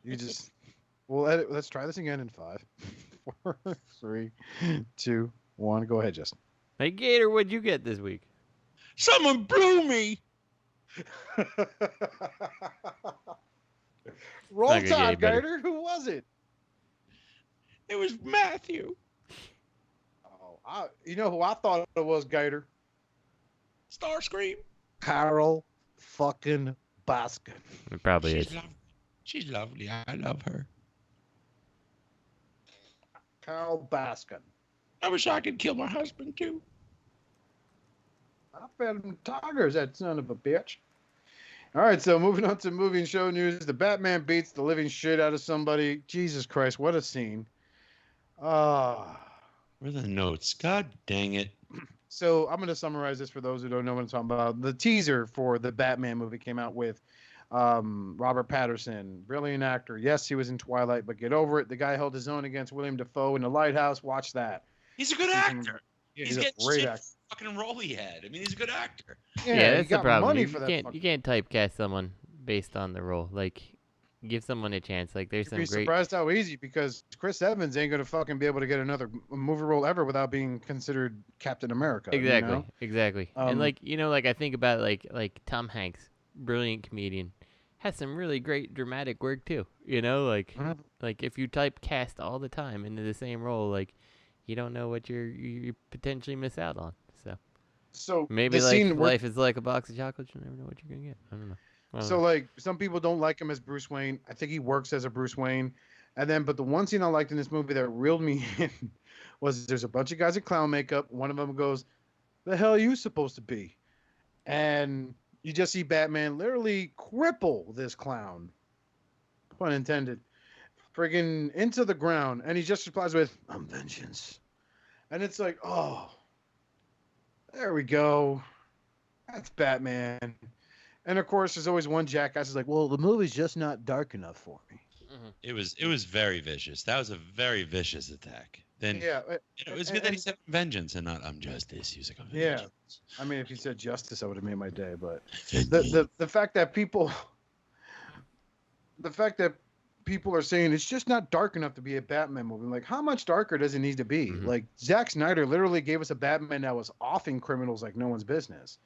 You just... Well, let's try this again in 5, 4, 3, 2, 1. Go ahead, Justin. Hey, Gator, what'd you get this week? Someone blew me. Roll Tide, Gator. Who was it? It was Matthew. Oh, you know who I thought it was, Gator? Starscream. Carol fucking Baskin. It probably is. She's lovely. I love her. Carol Baskin. I wish I could kill my husband too. I fed him tigers, that son of a bitch. All right, so moving on to movie and show news. The Batman beats the living shit out of somebody. Jesus Christ, what a scene. Where are the notes? God dang it. So I'm going to summarize this for those who don't know what I'm talking about. The teaser for the Batman movie came out with Robert Pattinson, brilliant actor. Yes, he was in Twilight, but get over it. The guy held his own against William Dafoe in The Lighthouse. Watch that. He's a good actor. He's a great actor. Fucking role he had. I mean, he's a good actor. Yeah, that's the problem. Money you for can't, you can't typecast someone based on the role. Like, give someone a chance. Like, there's some great. great. Surprised how easy, because Chris Evans ain't gonna fucking be able to get another movie role ever without being considered Captain America. Exactly, you know? exactly. And like, you know, like I think about like Tom Hanks, brilliant comedian, has some really great dramatic work too. You know, like if you typecast all the time into the same role, like you don't know what you potentially miss out on. So maybe like life is like a box of chocolates. You never know what you're gonna get. I don't know. So like some people don't like him as Bruce Wayne. I think he works as a Bruce Wayne. And then, but the one scene I liked in this movie that reeled me in was there's a bunch of guys in clown makeup. One of them goes, "The hell are you supposed to be?" And you just see Batman literally cripple this clown, pun intended, friggin' into the ground. And he just replies with, "I'm vengeance." And it's like, oh, there we go. That's Batman. And of course, there's always one jackass who's like, "Well, the movie's just not dark enough for me." It was very vicious. That was a very vicious attack. Then it was good that he said vengeance and not justice. He was like, yeah. I mean, if he said justice, I would have made my day. But the fact that people are saying it's just not dark enough to be a Batman movie. Like, how much darker does it need to be? Like, Zack Snyder literally gave us a Batman that was offing criminals like no one's business.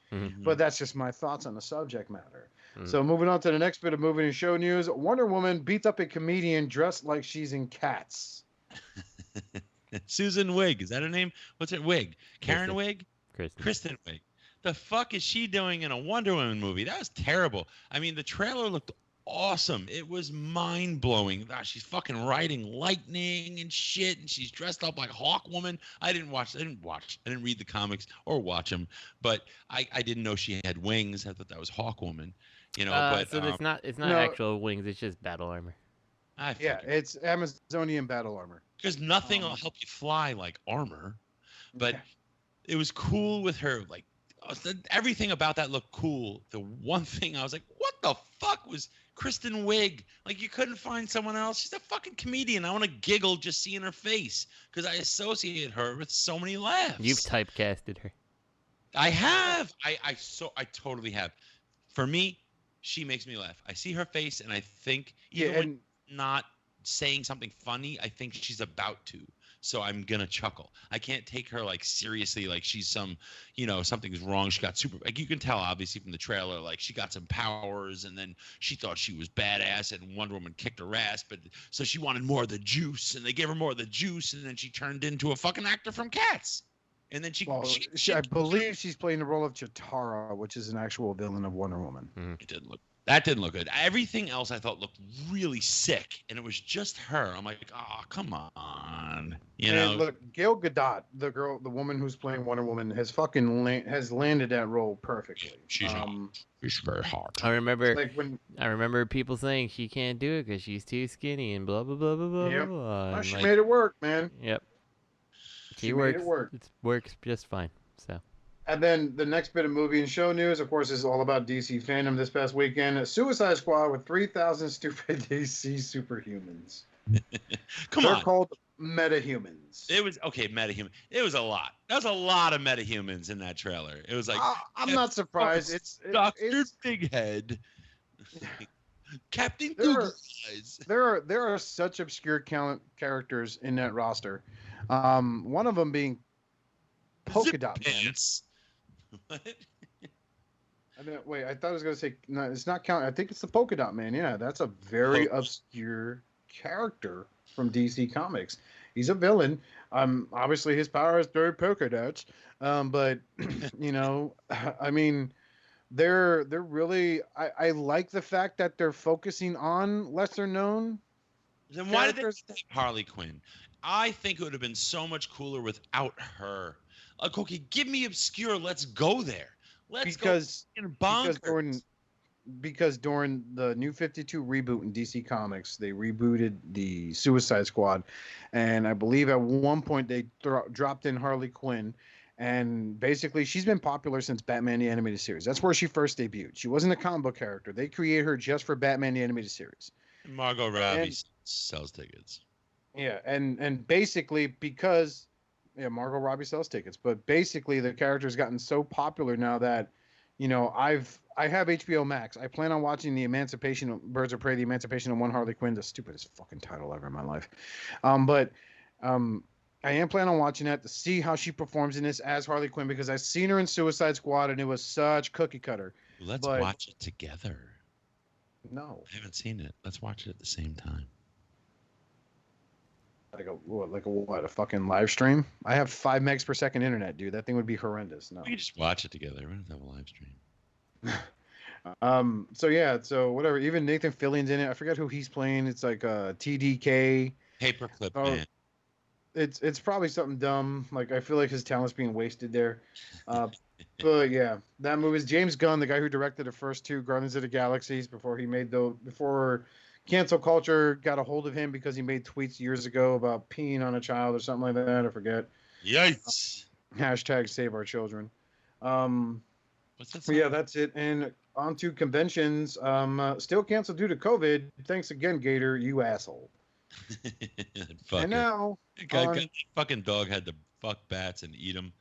But that's just my thoughts on the subject matter. So moving on to the next bit of movie and show news, Wonder Woman beats up a comedian dressed like she's in Cats. Susan Wigg, is that her name? What's her Wigg? Karen Wigg? Kristen Wigg. The fuck is she doing in a Wonder Woman movie? That was terrible. I mean, the trailer looked awesome. It was mind-blowing. Gosh, she's fucking riding lightning and shit, and she's dressed up like Hawkwoman. I didn't read the comics or watch them, but I didn't know she had wings. I thought that was Hawkwoman. But so it's not actual wings, it's just battle armor. It's Amazonian battle armor. Because nothing will help you fly like armor. But it was cool with her, like everything about that looked cool. The one thing I was like, what the fuck was Kristen Wiig? Like, you couldn't find someone else? She's a fucking comedian. I want to giggle just seeing her face because I associate her with so many laughs. You've typecasted her. I have. I totally have. For me, she makes me laugh. I see her face and I think when not saying something funny, I think she's about to. So I'm gonna chuckle. I can't take her like seriously, like she's some, something's wrong. She got super, like you can tell obviously from the trailer, like she got some powers, and then she thought she was badass, and Wonder Woman kicked her ass, but so she wanted more of the juice, and they gave her more of the juice, and then she turned into a fucking actor from Cats, and then I believe she's playing the role of Chitara, which is an actual villain of Wonder Woman. That didn't look good. Everything else I thought looked really sick, and it was just her. I'm like, oh, come on, And look, Gal Gadot, the woman who's playing Wonder Woman, has landed that role perfectly. She's very hot. I remember people saying she can't do it because she's too skinny and blah blah blah blah blah. Yep. blah. She made it work, man. Yep. She made it work. It works just fine. So. And then the next bit of movie and show news, of course, is all about DC fandom this past weekend. Suicide Squad with 3,000 stupid DC superhumans. They're called metahumans. It was metahuman. It was a lot. There was a lot of metahumans in that trailer. It was like I'm not surprised. It's Dr. Big Head. Captain Google Eyes. There are such obscure characters in that roster. One of them being Polka Dot Man. What? I thought I was going to say, no, it's not count. I think it's the Polka Dot Man. Yeah, that's a very obscure character from DC Comics. He's a villain. Obviously his power is through polka dots. But I mean, they're really. I like the fact that they're focusing on lesser known. Then why did they take Harley Quinn? I think it would have been so much cooler without her. Like, okay, give me obscure. Let's go there. Because during the New 52 reboot in DC Comics, they rebooted the Suicide Squad, and I believe at one point they dropped in Harley Quinn, and basically she's been popular since Batman the Animated Series. That's where she first debuted. She wasn't a comic book character. They created her just for Batman the Animated Series. Margot Robbie sells tickets. Yeah, and basically because Margot Robbie sells tickets, but basically the character's gotten so popular now that, I have HBO Max. I plan on watching the Emancipation of Birds of Prey, the Emancipation of One Harley Quinn, the stupidest fucking title ever in my life. But I am planning on watching that to see how she performs in this as Harley Quinn, because I've seen her in Suicide Squad and it was such cookie cutter. Let's watch it together. No, I haven't seen it. Let's watch it at the same time. A fucking live stream? I have 5 megs per second internet, dude. That thing would be horrendous. No. We can just watch it together. We don't have a live stream. So whatever. Even Nathan Fillion's in it. I forget who he's playing. It's like TDK. Paperclip Man. It's probably something dumb. Like, I feel like his talent's being wasted there. But yeah, that movie is James Gunn, the guy who directed the first 2 Guardians of the Galaxies before cancel culture got a hold of him because he made tweets years ago about peeing on a child or something like that. I forget. Yikes. Hashtag save our children. What's that? Yeah, that's it. And on to conventions. Still canceled due to COVID. Thanks again, Gator, you asshole. And now, fucking dog had to fuck bats and eat them.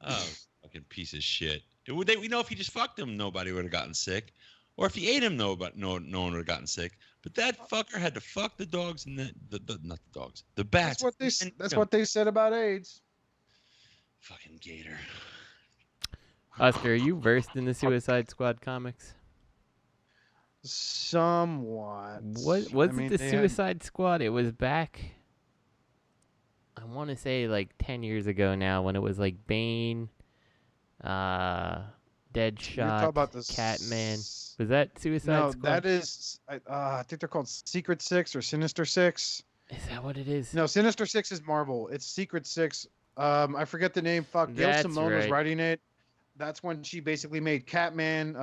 Oh, fucking piece of shit. We know if he just fucked him, nobody would have gotten sick. Or if he ate him, no one would have gotten sick. But that fucker had to fuck the dogs and not the dogs, the bats. That's what they said about AIDS. Fucking Gator. Oscar, are you versed in the Suicide Squad comics? Somewhat. What was it? The Suicide Squad? It was back. I want to say like 10 years ago now, when it was like Bane, Deadshot, Catman. Was that Suicide Squad? No, that is. I think they're called Secret Six or Sinister Six. Is that what it is? No, Sinister Six is Marvel. It's Secret Six. I forget the name. Fuck. Gail Simone was writing it. That's when she basically made Catman.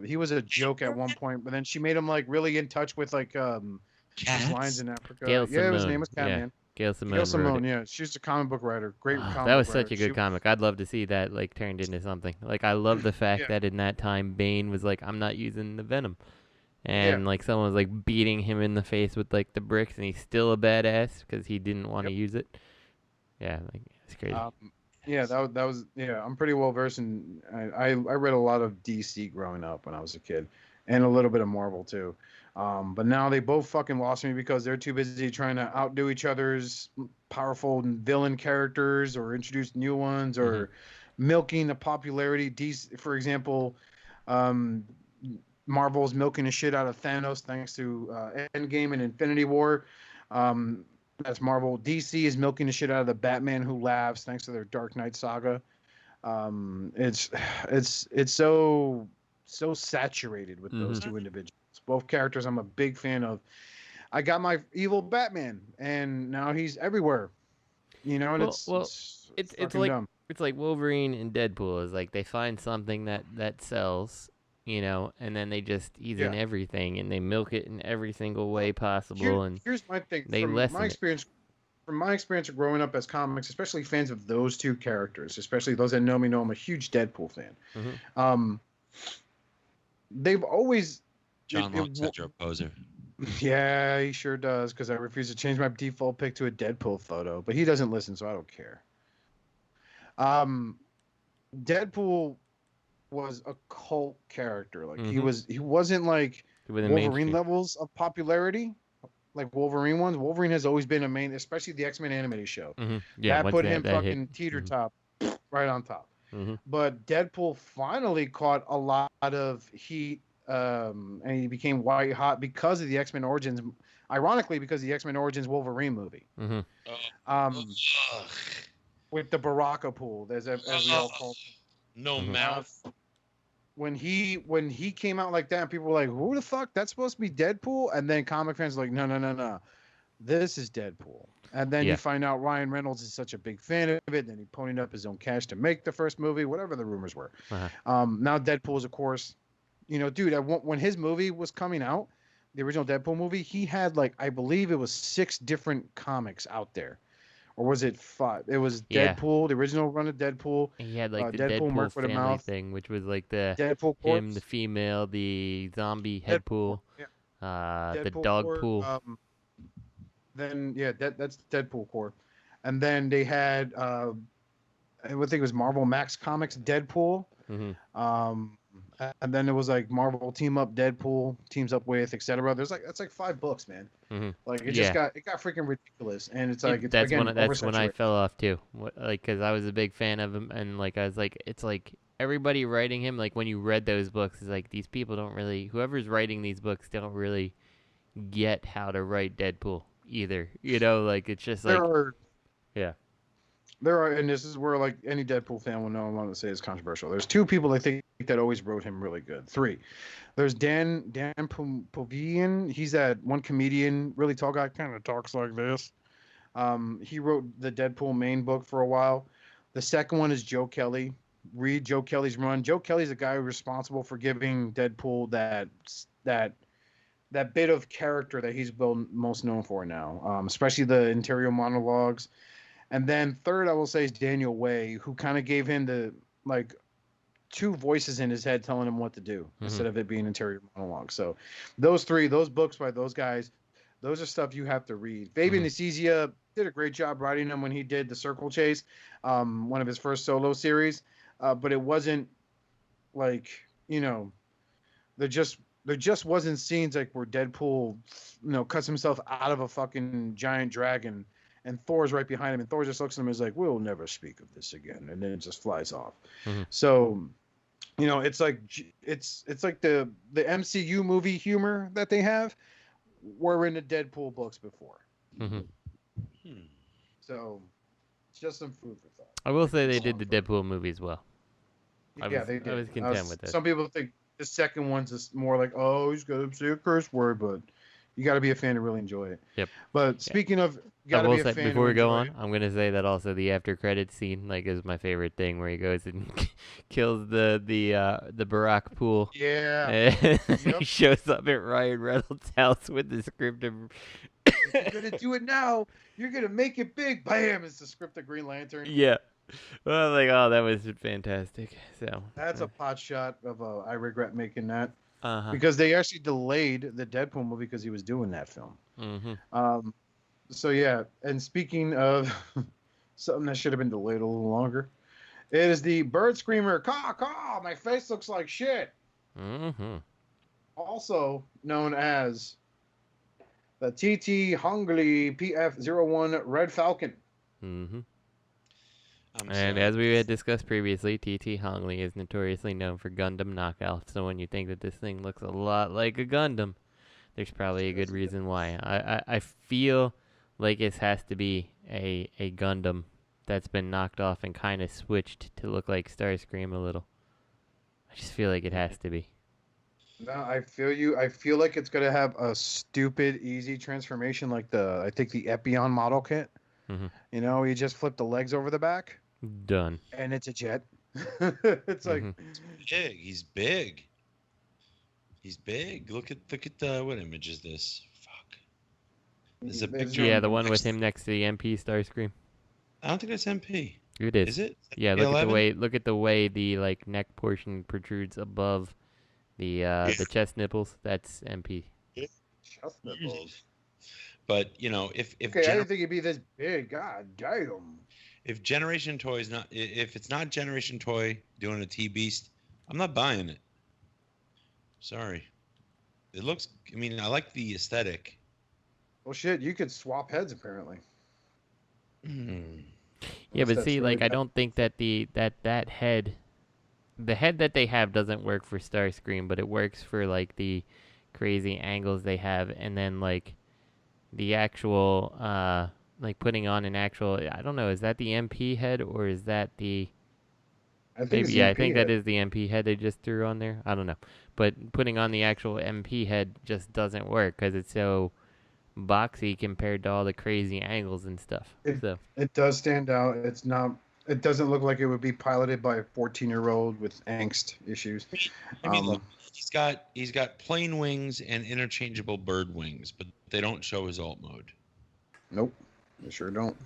He was a joke at one point, but then she made him like really in touch with like these lines in Africa. His name was Catman. Yeah. Gail Simone, yeah, she's a comic book writer. Great comic book that was writer. Such a good comic. I'd love to see that like turned into something. Like I love the fact that in that time Bane was like, I'm not using the Venom, and like someone was like beating him in the face with like the bricks, and he's still a badass because he didn't want to use it. Yeah, like it's crazy. That was I'm pretty well versed in. I read a lot of DC growing up when I was a kid, and a little bit of Marvel too. But now they both fucking lost me because they're too busy trying to outdo each other's powerful villain characters or introduce new ones or milking the popularity. DC, for example, Marvel's milking the shit out of Thanos thanks to Endgame and Infinity War. That's Marvel. DC is milking the shit out of the Batman Who Laughs thanks to their Dark Knight saga. It's so saturated with those two individuals. Both characters I'm a big fan of. I got my evil Batman, and now he's everywhere. You know, and it's like dumb. It's like Wolverine and Deadpool is like they find something that sells, you know, and then he's in everything, and they milk it in every single way possible. Here's my thing. They lessen it. From my experience of growing up as comics, especially fans of those two characters, especially those that know me know I'm a huge Deadpool fan. They've always. John looks at your poser. Yeah, he sure does, because I refuse to change my default pic to a Deadpool photo. But he doesn't listen, so I don't care. Deadpool was a cult character. Like he wasn't like Wolverine levels of popularity, like Wolverine ones. Wolverine has always been a main, especially the X-Men animated show. Yeah, that put him fucking teeter top, right on top. But Deadpool finally caught a lot of heat. And he became white hot because of the X-Men Origins. Ironically, because of the X-Men Origins Wolverine movie. With the Baraka pool, as we all call it. No mouth. When he came out like that, people were like, "Who the fuck? That's supposed to be Deadpool?" And then comic fans were like, "No, this is Deadpool." And then you find out Ryan Reynolds is such a big fan of it, and he ponied up his own cash to make the first movie, whatever the rumors were. Now Deadpool is, of course. You know, dude, when his movie was coming out, the original Deadpool movie, he had like, I believe it was 6 different comics out there. Or was it 5? It was Deadpool, the original run of Deadpool. He had like the Deadpool family thing, which was like the Deadpool him, the female, the zombie Headpool, the dog pool. Then, that's Deadpool Corp. And then they had, I think it was Marvel Max Comics Deadpool. And then it was like Marvel Team Up Deadpool teams up with etc. There's like that's like 5 books, man. Like it got freaking ridiculous, and it's like that's when I fell off too. Like because I was a big fan of him, and like I was like it's like everybody writing him. Like when you read those books, it's like these people don't really whoever's writing these books don't really get how to write Deadpool either. You know, like it's just like There are, and this is where like any Deadpool fan will know. I'm going to say it's controversial. There's 2 people I think that always wrote him really good. 3. There's Dan Povian. He's that one comedian, really tall guy, kind of talks like this. He wrote the Deadpool main book for a while. The second one is Joe Kelly. Read Joe Kelly's run. Joe Kelly's the guy who's responsible for giving Deadpool that bit of character that he's most known for now, especially the interior monologues. And then third, I will say, is Daniel Way, who kind of gave him the, like, two voices in his head telling him what to do instead of it being interior monologue. So those books by those guys, those are stuff you have to read. Fabian Nicieza did a great job writing them when he did The Circle Chase, one of his first solo series. But it wasn't like, there just wasn't scenes like where Deadpool, cuts himself out of a fucking giant dragon and Thor's right behind him, and Thor just looks at him and is like, we'll never speak of this again, and then it just flies off. So, it's like the MCU movie humor that they have were in the Deadpool books before. So, it's just some food for thought. I will say they did the Deadpool movies well. They did. I was content with it. Some people think the second one's just more like, oh, he's got to say a curse word, but you got to be a fan to really enjoy it. But speaking of, you got to be a fan. Before we go on, I'm gonna say that also the after credits scene is my favorite thing, where he goes and kills the Barack pool. Yeah. And he shows up at Ryan Reynolds' house with the script of. You're gonna do it now. You're gonna make it big. Bam! It's the script of Green Lantern. Yeah. Well, oh, that was fantastic. So that's a pot shot of I regret making that. Because they actually delayed the Deadpool movie because he was doing that film. So yeah, and speaking of something that should have been delayed a little longer, it is the bird screamer, caw caw, my face looks like shit. Also known as the TT Hongli PF-01 Red Falcon. And as we had discussed previously, TT Hongli is notoriously known for Gundam knockouts. So when you think that this thing looks a lot like a Gundam, there's probably a good reason why. I feel like it has to be a Gundam that's been knocked off and kind of switched to look like Starscream a little. I just feel like it has to be. No, I feel you. I feel like it's gonna have a stupid, easy transformation like the Epion model kit. You just flip the legs over the back. Done. And it's a jet. It's like big. He's big. He's big. Look at the what image is this? Fuck. There's a picture. Yeah, the one with him next to the MP Starscream. I don't think that's MP. It is. Is it? Yeah, look at the way the neck portion protrudes above the chest nipples. That's MP. Chest nipples. But if I didn't think it'd be this big. God damn. If it's not Generation Toy doing a T-Beast, I'm not buying it. Sorry. It looks. I like the aesthetic. Well, shit, you could swap heads apparently. Yeah, but see, I don't think that that head, the head that they have doesn't work for Starscream, but it works for the crazy angles they have, and then the actual putting on an actual, I don't know, is that the MP head or is that the I think that is the MP head they just threw on there. I don't know, but putting on the actual MP head just doesn't work because it's so boxy compared to all the crazy angles and stuff. It does stand out. It doesn't look like it would be piloted by a 14-year-old with angst issues. Look, he's got plain wings and interchangeable bird wings, but they don't show his alt mode. Nope, they sure don't.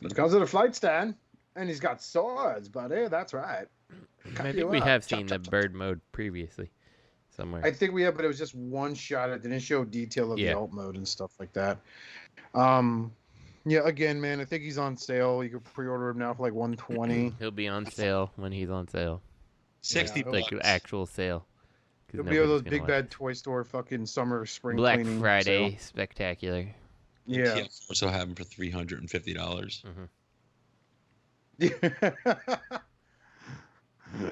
Because of the flight stand, and he's got swords, buddy. That's right. I think we have seen the bird mode previously somewhere. I think we have, but it was just one shot. It didn't show detail of the alt mode and stuff like that. Yeah, again, man, I think he's on sale. You can pre-order him now for $120. He'll be on sale when he's on sale. $60, actual sale. He'll be on those big bad toy store fucking summer spring Black cleaning Friday sale. Spectacular. Yeah. Also have them for $350.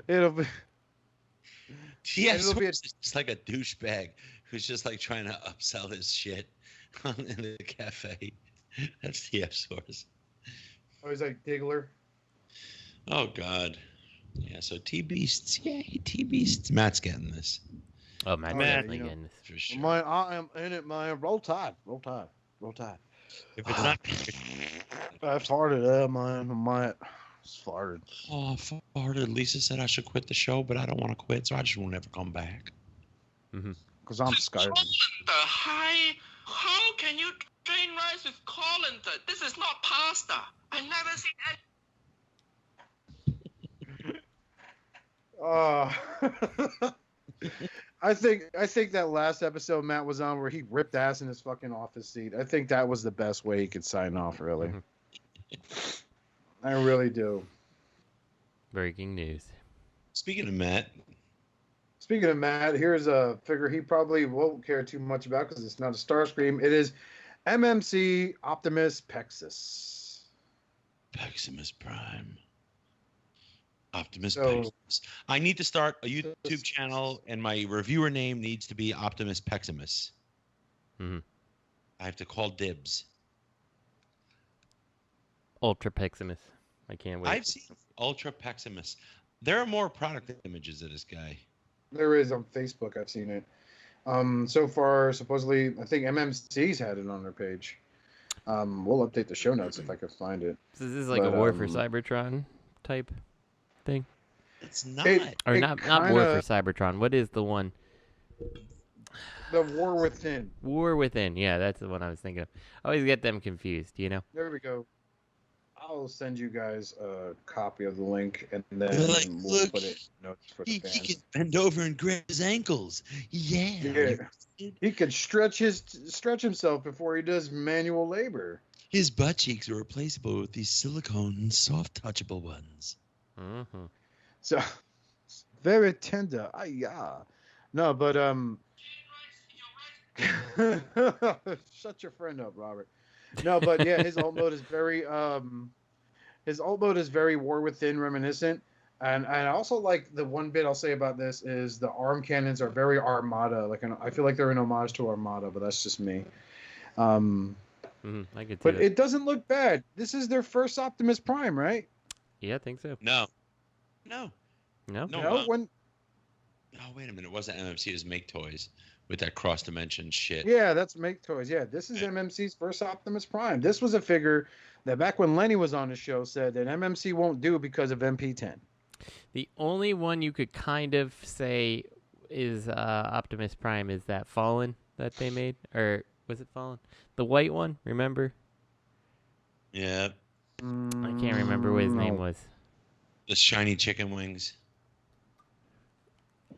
It'll be. It'll be just like a douchebag who's just trying to upsell his shit in the cafe. That's TF Source. Oh, he's like Diggler. Oh God. Yeah. So T-Beasts. Yay, T-Beasts. Matt's getting this. Oh, Matt's definitely getting this for sure. I am in it, man. Roll Tide. If it's not, I farted, man. I might. Farted. Oh, I farted. Lisa said I should quit the show, but I don't want to quit, so I just won't ever come back. Because I'm scared. Hi. How can you drain rice with colander? This is not pasta. I never seen I think that last episode Matt was on where he ripped ass in his fucking office seat. I think that was the best way he could sign off, really. I really do. Breaking news. Speaking of Matt, here's a figure he probably won't care too much about because it's not a Starscream. It is MMC Optimus Pexus. Maximus Prime. Optimus Pexus. I need to start a YouTube channel, and my reviewer name needs to be Optimus Peximus. Mm-hmm. I have to call dibs. Ultra Peximus. I can't wait. I've seen Ultra Peximus. There are more product images of this guy. There is on Facebook. I've seen it. So far, supposedly, I think MMC's had it on their page. We'll update the show notes if I could find it. Is this like a War for Cybertron type thing? It's not. Not War for Cybertron. What is the one? The War Within. War Within. Yeah, that's the one I was thinking of. I always get them confused, you know? There we go. I'll send you guys a copy of the link, and then we'll put it in notes for the fans. He can bend over and grab his ankles. Yeah. He can stretch himself before he does manual labor. His butt cheeks are replaceable with these silicone soft touchable ones. Mm-hmm. So very tender. No, but shut your friend up, Robert. No, but yeah, his alt mode is very War Within reminiscent, and I also like the one bit I'll say about this is the arm cannons are very Armada. I feel like they're an homage to Armada, but that's just me. I could. But it doesn't look bad. This is their first Optimus Prime, right? Yeah, I think so. No. When? Oh, wait a minute. It wasn't MMC. It was Make Toys with that cross-dimension shit. Yeah, that's Make Toys. Yeah, this is MMC's first Optimus Prime. This was a figure that back when Lenny was on the show said that MMC won't do because of MP10. The only one you could kind of say is Optimus Prime is that Fallen that they made. Or was it Fallen? The white one, remember? Yeah. I can't remember what his name was. The shiny chicken wings.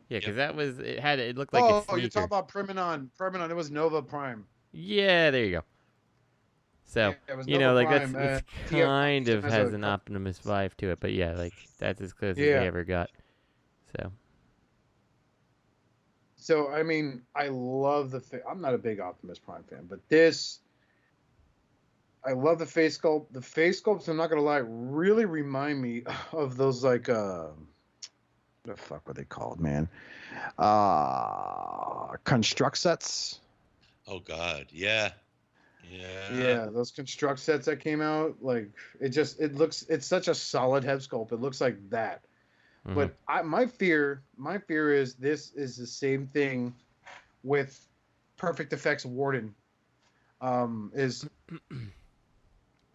Yeah, because it looked like a sneaker. Oh, you're talking about Priminon. It was Nova Prime. Yeah, there you go. So, Nova Prime. Prime. It's kind of has an Optimus vibe to it, but yeah, that's as close as they ever got. So, I mean, I love I'm not a big Optimus Prime fan, but this, I love the face sculpt. The face sculpts, I'm not going to lie, really remind me of those, what the fuck were they called, man? Construct sets. Oh, God. Yeah. Yeah, those construct sets that came out, it's such a solid head sculpt. It looks like that. Mm-hmm. But my fear is this is the same thing with Perfect Effects Warden. I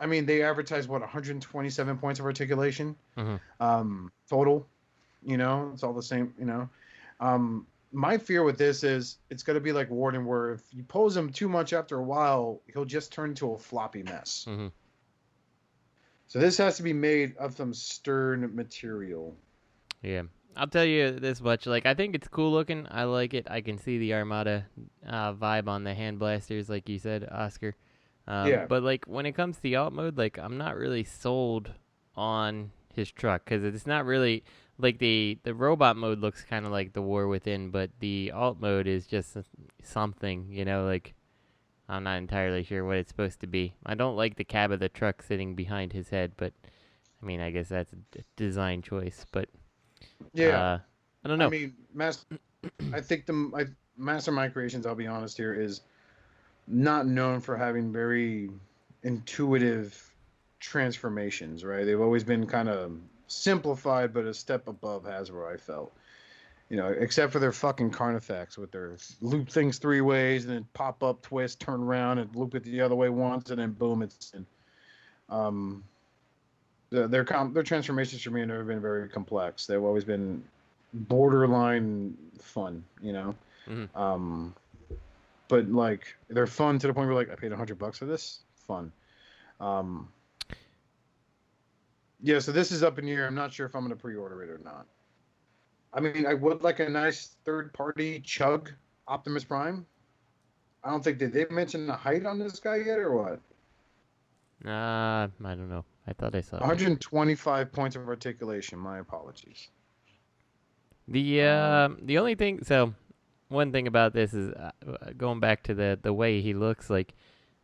mean, they advertise 127 points of articulation, total. It's all the same. My fear with this is it's going to be like Warden, where if you pose him too much after a while, he'll just turn into a floppy mess. Mm-hmm. So this has to be made of some stern material. Yeah, I'll tell you this much. I think it's cool looking. I like it. I can see the Armada vibe on the hand blasters, like you said, Oscar. But when it comes to the alt mode, I'm not really sold on his truck because it's not really the robot mode looks kind of like the War Within, but the alt mode is just something, I'm not entirely sure what it's supposed to be. I don't like the cab of the truck sitting behind his head, but I mean, I guess that's a design choice, but I don't know. I mean, I think Mastermind Creations, I'll be honest here, is not known for having very intuitive transformations, right? They've always been kind of simplified, but a step above Hasbro, I felt. Except for their fucking Carnifex with their loop things 3 ways and then pop up, twist, turn around, and loop it the other way once, and then boom, it's in. Their transformations for me have never been very complex. They've always been borderline fun, Mm-hmm. But they're fun to the point where I paid $100 for this. Fun. Yeah, so this is up in the air. I'm not sure if I'm going to pre-order it or not. I mean, I would like a nice third-party chug Optimus Prime. I don't think, did they mention the height on this guy yet, or what? I don't know. I thought I saw 125 points of articulation. My apologies. The only thing, so one thing about this is going back to the way he looks like.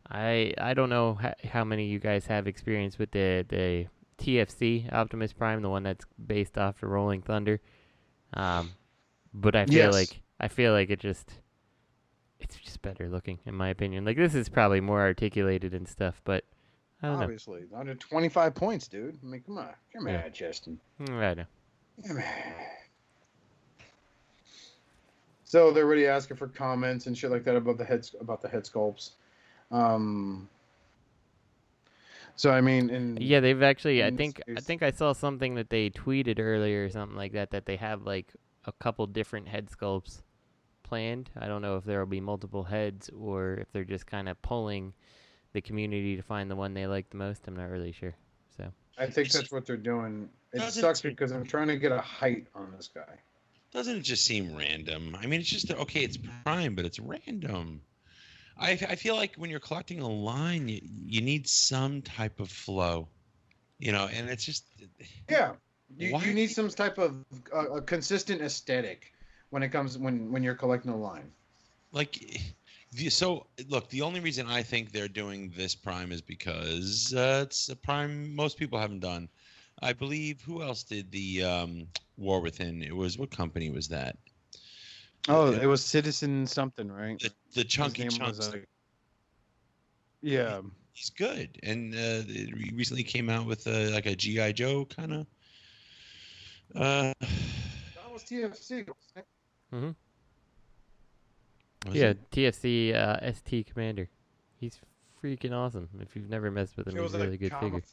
I don't know how many of you guys have experience with the TFC Optimus Prime, the one that's based off the Rolling Thunder. But I feel like it's just better looking in my opinion. Like this is probably more articulated and stuff, but I don't know. Obviously, 125 points, dude. I mean, come on, Justin. I know. Come on. So they're already asking for comments and shit like that about the head sculpts. So I mean, they've actually. I think I saw something that they tweeted earlier or something like that they have like a couple different head sculpts planned. I don't know if there will be multiple heads or if they're just kind of pulling the community to find the one they like the most. I'm not really sure. So I think that's what they're doing. It sucks because I'm trying to get a height on this guy. Doesn't it just seem random? I mean, it's just okay. It's Prime, but it's random. I feel like when you're collecting a line, you need some type of flow, and it's just you need some type of a consistent aesthetic when it comes when you're collecting a line. So look, the only reason I think they're doing this Prime is because it's a Prime most people haven't done. I believe who else did the War Within? It was what company was that? Oh, it was Citizen something, right? The Chunky Chunks. Yeah, he's good, and he recently came out with like a GI Joe kind of. That was TFC. Mm-hmm. TFC ST Commander. He's freaking awesome. If you've never messed with him, he's a really good figure.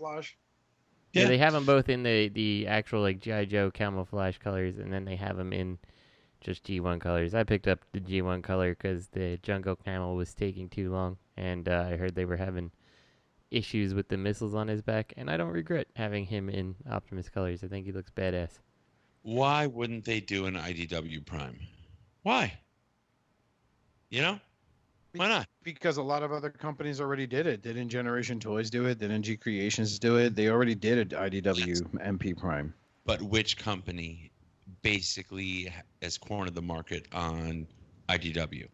Yeah, they have them both in the actual like GI Joe camouflage colors, and then they have them in just G1 colors. I picked up the G1 color because the Jungle Camel was taking too long, and I heard they were having issues with the missiles on his back, and I don't regret having him in Optimus colors. I think he looks badass. Why wouldn't they do an IDW Prime? Why? Why not? Because a lot of other companies already did it. Didn't Generation Toys do it? Didn't G Creations do it? They already did an IDW MP Prime. But which company basically has cornered the market on IDW?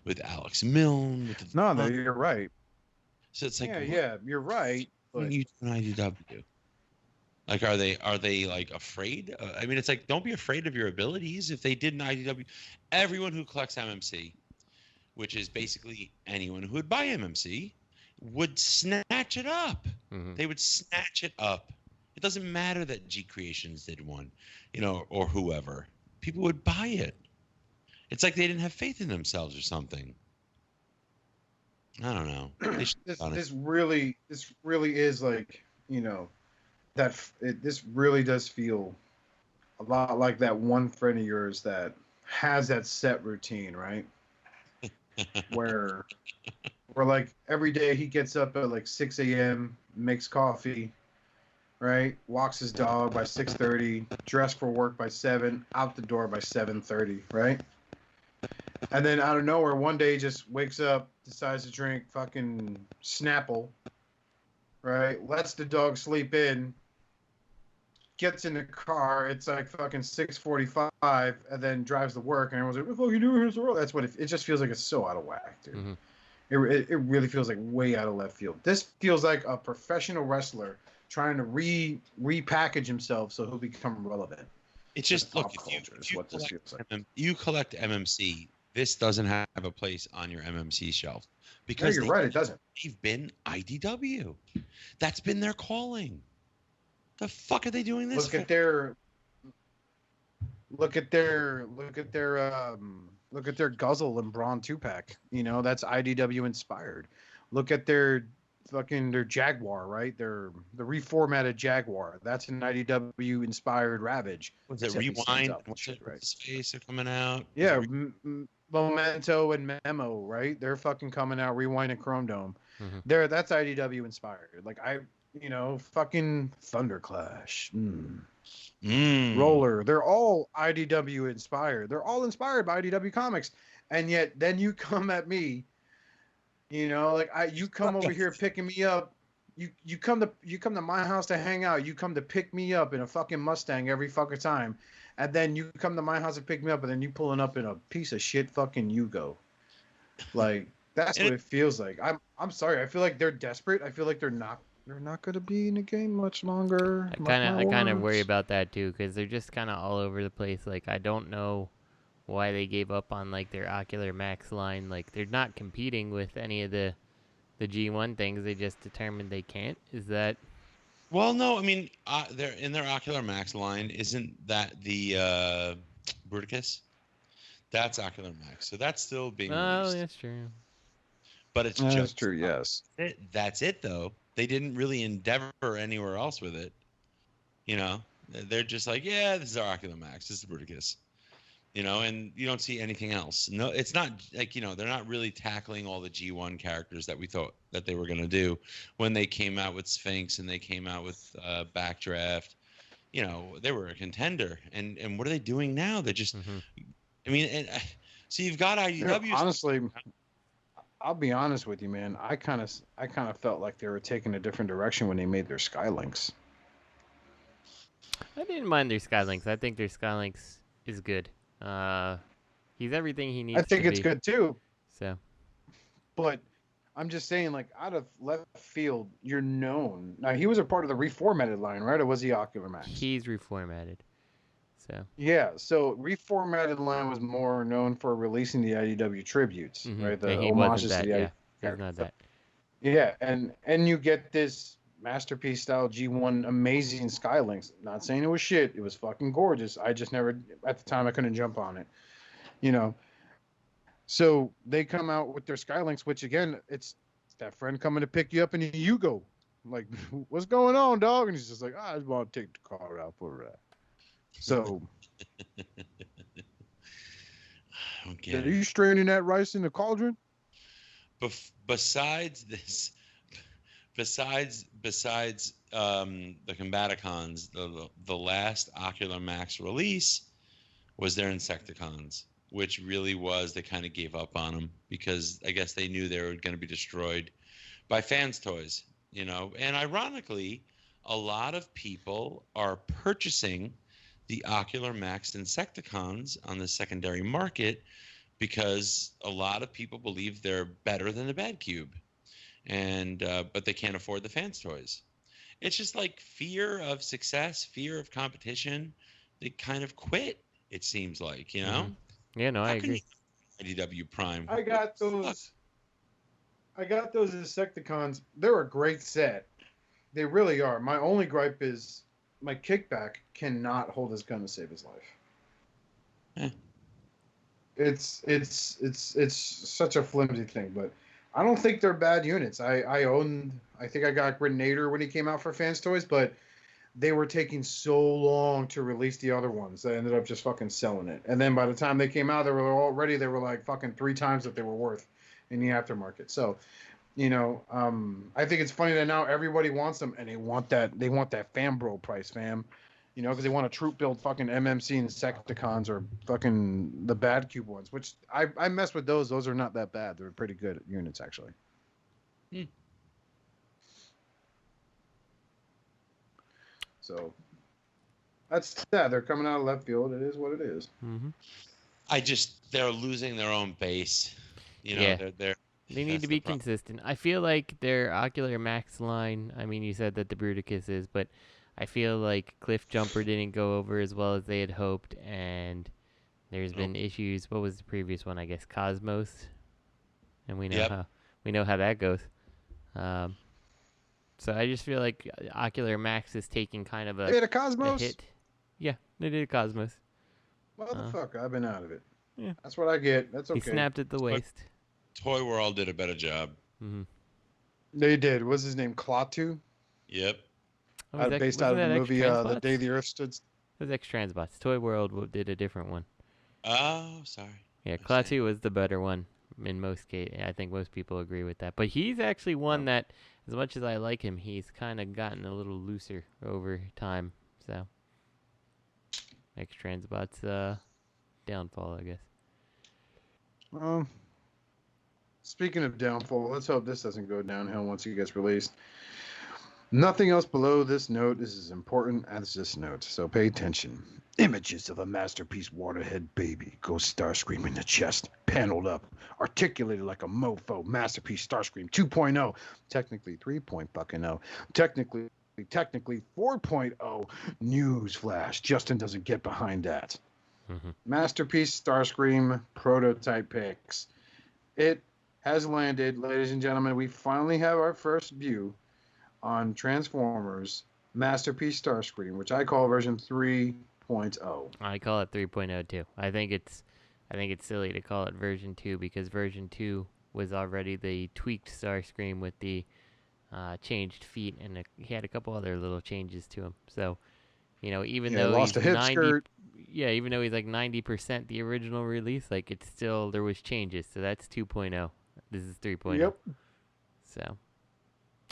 With Alex Milne? You're right. So it's like... you're right. When you do an IDW? Like, are they like afraid? I mean, it's like, don't be afraid of your abilities. If they did an IDW... Everyone who collects MMC... which is basically anyone who would buy MMC, would snatch it up. Mm-hmm. They would snatch it up. It doesn't matter that G Creations did one, or whoever. People would buy it. It's like they didn't have faith in themselves or something. I don't know. This really is like, this really does feel a lot like that one friend of yours that has that set routine, right? where like every day he gets up at like 6 a.m., makes coffee, right? Walks his dog by 6:30, dressed for work by 7, out the door by 7:30, right? And then out of nowhere, one day just wakes up, decides to drink fucking Snapple, right? Lets the dog sleep in, gets in the car, it's like fucking 6:45, and then drives to work, and everyone's like, what the fuck are you doing here? That's what it just feels like. It's so out of whack, dude. Mm-hmm. It really feels like way out of left field. This feels like a professional wrestler trying to repackage himself so he'll become relevant. It's just, look, you collect MMC, this doesn't have a place on your MMC shelf. Because you're right, it doesn't. They've been IDW. That's been their calling. The fuck are they doing this? Look at their Guzzle and Braun 2-pack. That's IDW inspired. Look at their Jaguar, right? The reformatted Jaguar. That's an IDW inspired Ravage. Was it Rewind? Right? Space are coming out. Yeah, Memento and Memo, right? They're fucking coming out. Rewind and Chrome Dome. Mm-hmm. That's IDW inspired. Like You know, fucking Thunderclash. Roller. They're all IDW inspired. They're all inspired by IDW comics. And yet then you come at me, you know, like you come over here picking me up. You come to my house to hang out. You come to pick me up in a fucking Mustang every fucking time. And then you come to my house to pick me up, and then you pulling up in a piece of shit fucking Yugo. Like, that's what it feels like. I'm sorry. I feel like they're desperate. I feel like they're not going to be in the game much longer. I kind of worry about that too, because they're just kind of all over the place. Like, I don't know why they gave up on like their Ocular Max line. Like, they're not competing with any of the G1 things. They just determined they can't. Is that? Well, no. I mean, they're in their Ocular Max line. Isn't that the Bruticus? That's Ocular Max. So that's still being released. Oh, that's true. But it's just true. Yes. That's it though. They didn't really endeavor anywhere else with it. You know, they're just like, yeah, this is our Ocular Max. This is the Bruticus. You know, and you don't see anything else. No, it's not like, you know, they're not really tackling all the G1 characters that we thought that they were going to do when they came out with Sphinx and they came out with Backdraft. You know, they were a contender. And what are they doing now? They're just, I mean, so you've got IDW. Honestly, I'll be honest with you, man. I kind of felt like they were taking a different direction when they made their Skylinks. I didn't mind their Skylinks. I think their Skylinks is good. He's everything he needs. I think it's good too. So, but I'm just saying, like, out of left field, you're known. Now, he was a part of the reformatted line, right? Or was he Ocular Max? He's reformatted. So yeah, so reformatted line was more known for releasing the IDW tributes, right? The homages to the IDW. He's not that. Yeah, and you get this masterpiece style G1 amazing Skylinks. Not saying it was shit. It was fucking gorgeous. I just never, at the time, I couldn't jump on it. You know. So they come out with their Skylinks, which again, it's that friend coming to pick you up in a Yugo. Like, what's going on, dog? And he's just like, I just want to take the car out for that. So, are you straining that rice in the cauldron? Besides this, besides the Combaticons, the last Ocular Max release was their Insecticons, which really was, they kind of gave up on them because I guess they knew they were going to be destroyed by fans' toys, you know. And ironically, a lot of people are purchasing the Ocular Max Insecticons on the secondary market because a lot of people believe they're better than the Bad Cube, and but they can't afford the fans' toys. It's just like fear of success, fear of competition. They kind of quit. It seems like, you know. Yeah, no, I agree. IDW Prime. I got those Insecticons. They're a great set. They really are. My only gripe is my kickback cannot hold his gun to save his life. It's such a flimsy thing, but I don't think they're bad units. I think I got Grenader when he came out for Fans Toys, but they were taking so long to release the other ones that I ended up just fucking selling it. And then by the time they came out, they were like fucking 3 times that they were worth in the aftermarket. So, you know, I think it's funny that now everybody wants them, and they want that Fambro price, fam. You know, because they want a troop build fucking MMC Insecticons or fucking the Bad Cube ones, which I mess with those. Those are not that bad. They're pretty good units, actually. So that's they're coming out of left field. It is what it is. They're losing their own base. You know, they need to be consistent. I feel like their Ocular Max line, I mean, you said that the Bruticus is, but I feel like Cliff Jumper didn't go over as well as they had hoped, and there's been issues. What was the previous one? I guess Cosmos, and we know how that goes. So I just feel like Ocular Max is taking kind of a hit. Yeah, they did a Cosmos. Motherfucker, I've been out of it. Yeah, that's what I get. That's okay. He snapped at the waist. Toy World did a better job. They did. What's his name? Klaatu? Yep. Based out of the movie The Day the Earth Stood. It was X-Transbots. Toy World did a different one. Oh, sorry. Yeah, Klaatu was the better one. in most cases. I think most people agree with that. But he's actually one that, as much as I like him, he's kind of gotten a little looser over time. So, X-Transbot's downfall, I guess. Speaking of downfall, let's hope this doesn't go downhill once he gets released. Nothing else below this note is as important as this note, so pay attention. Images of a masterpiece WATERHEAD baby goes Starscream in the chest, paneled up, articulated like a mofo masterpiece Starscream 2.0, technically 3.0, technically 4.0. Newsflash, Justin doesn't get behind that. Masterpiece Starscream prototype pics. It has landed, ladies and gentlemen. We finally have our first view on Transformers Masterpiece Starscream, which I call version 3.0. I call it 3.0 too. I think it's silly to call it version 2 because version 2 was already the tweaked Starscream with the changed feet, and he had a couple other little changes to him. So, even though he's 90, even though he's like 90% the original release, like it's still there was changes. So that's 2.0. This is 3.0. Yep. So.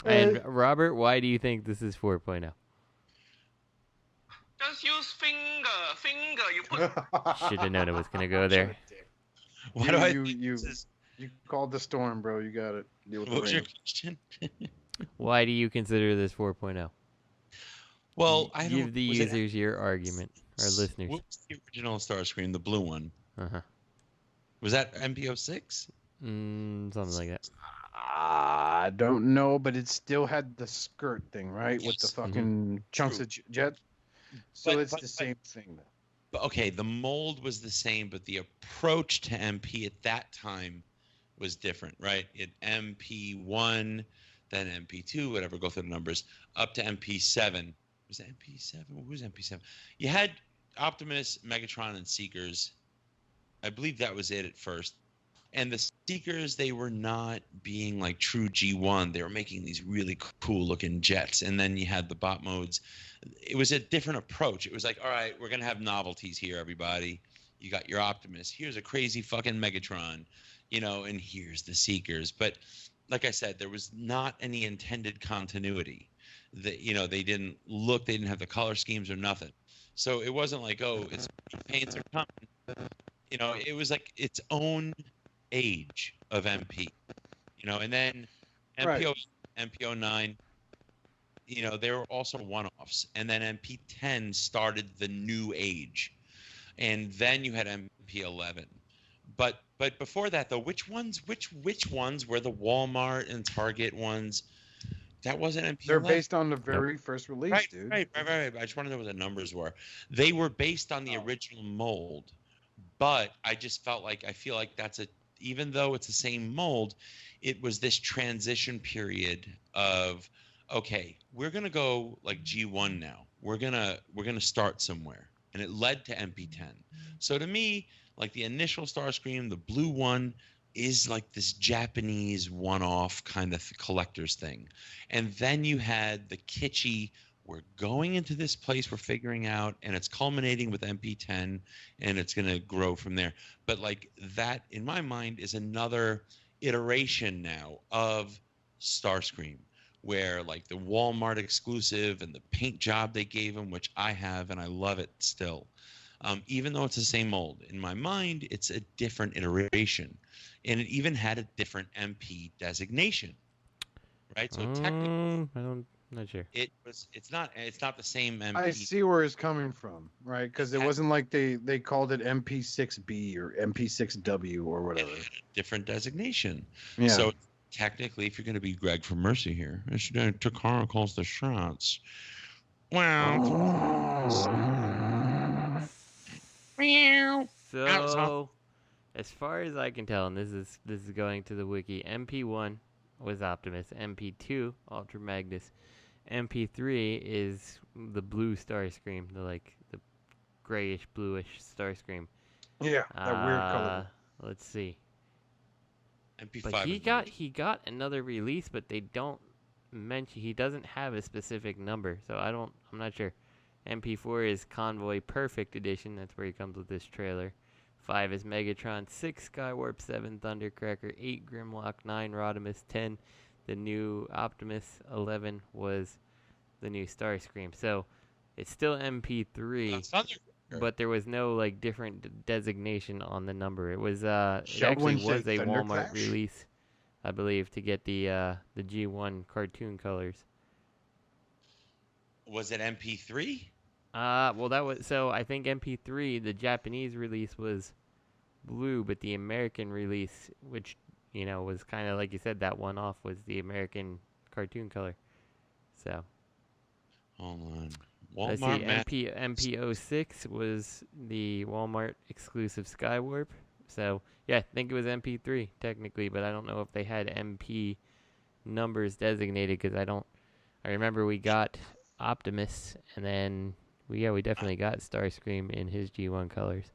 And Robert, why do you think this is 4.0? Just use finger. You put. Should have known it was gonna go there. Why do I? You called the storm, bro. You got it. What was your question? Why do you consider this 4.0? Well, I don't give the users your argument, our listeners. What was the original Starscream, the blue one? Was that MPO6? Something like that. I don't know, but it still had the skirt thing, right? With the fucking chunks of jet. So it's the same thing. But okay, the mold was the same, but the approach to MP at that time was different, right? It MP1, then MP2, whatever, go through the numbers, up to MP7. Was it MP7? What was MP7? You had Optimus, Megatron, and Seekers. I believe that was it at first. And the Seekers, they were not being like true G1. They were making these really cool looking jets. And then you had the bot modes. It was a different approach. It was like, all right, we're going to have novelties here, everybody. You got your Optimus. Here's a crazy fucking Megatron, and here's the Seekers. But like I said, there was not any intended continuity. They didn't have the color schemes or nothing. So it wasn't like, it's paints are coming. It was like its own age of MP, and then MPO9, they were also one-offs, and then MP10 started the new age, and then you had MP11. But before that, though, which ones were the Walmart and Target ones? That wasn't MP11. They're based on the very first release, dude. Right. I just want to know what the numbers were. They were based on the original mold, but I feel like that's even though it's the same mold, it was this transition period of, okay, we're gonna go like G1 now. We're gonna start somewhere, and it led to MP10. So to me, like the initial Starscream, the blue one, is like this Japanese one-off kind of collector's thing, and then you had the kitschy. We're going into this place we're figuring out, and it's culminating with MP10, and it's going to grow from there. But like that, in my mind, is another iteration now of Starscream, where like the Walmart exclusive and the paint job they gave him, which I have, and I love it still. Even though it's the same mold, in my mind, it's a different iteration, and it even had a different MP designation, right? So technically, I'm not sure. It's not the same MP. I see where it's coming from, right? Because it wasn't like they called it MP6B or MP6W or whatever. Different designation. Yeah. So technically, if you're going to be Greg from Mercy here, Takara calls the shots. Well. So, as far as I can tell, and this is going to the wiki, MP1 was Optimus, MP2 Ultra Magnus, MP3 is the blue Starscream, the grayish bluish Starscream. Yeah, that weird color. Let's see. MP5. But he got another release, but they don't mention. He doesn't have a specific number, so I'm not sure. MP4 is Convoy Perfect Edition. That's where he comes with this trailer. 5 is Megatron, 6 Skywarp, 7 Thundercracker, 8 Grimlock, 9 Rodimus, 10 the new Optimus, 11 was the new Starscream. So it's still MP3, but there was no like different designation on the number. It was it actually was a Walmart release, I believe, to get the G1 cartoon colors. Was it MP3? Well, that was so. I think MP3, the Japanese release was blue, but the American release, which was kind of like you said, that one off, was the American cartoon color. So. Hold on. Walmart. I see MP06 was the Walmart exclusive Skywarp. So yeah, I think it was MP3 technically, but I don't know if they had MP numbers designated because I remember we got Optimus, and then we definitely got Starscream in his G1 colors.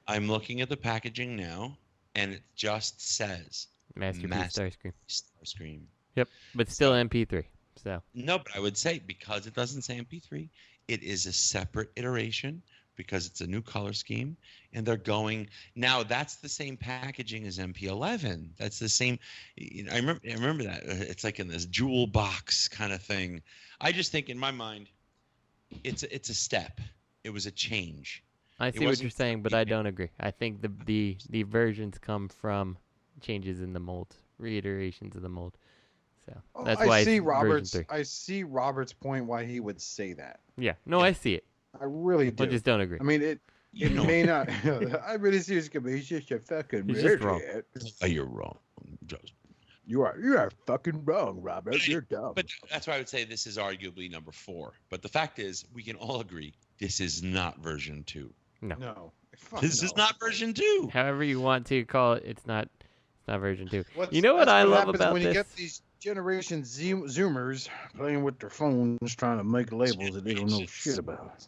I'm looking at the packaging now, and it just says Masterpiece Starscream. Starscream. Yep, but still MP3. So no, but I would say because it doesn't say MP3, it is a separate iteration because it's a new color scheme, and they're going now. That's the same packaging as MP11. That's the same. I remember that. It's like in this jewel box kind of thing. I just think in my mind, it's a step. It was a change. I see what you're saying, but I don't agree. I think the versions come from changes in the mold, reiterations of the mold. So that's why I see Robert's point why he would say that. Yeah, no, I see it. I really do. I just don't agree. I mean, it may not. I really see it's just a fucking. He's just wrong. You're wrong, Joseph. You are fucking wrong, Robert. You're dumb. But that's why I would say this is arguably number 4. But the fact is, we can all agree this is not version 2. No. This is not version 2. However you want to call it, it's not version 2. You know what I love about when this? You get these generation Zoomers playing with their phones, trying to make labels that they don't know shit about.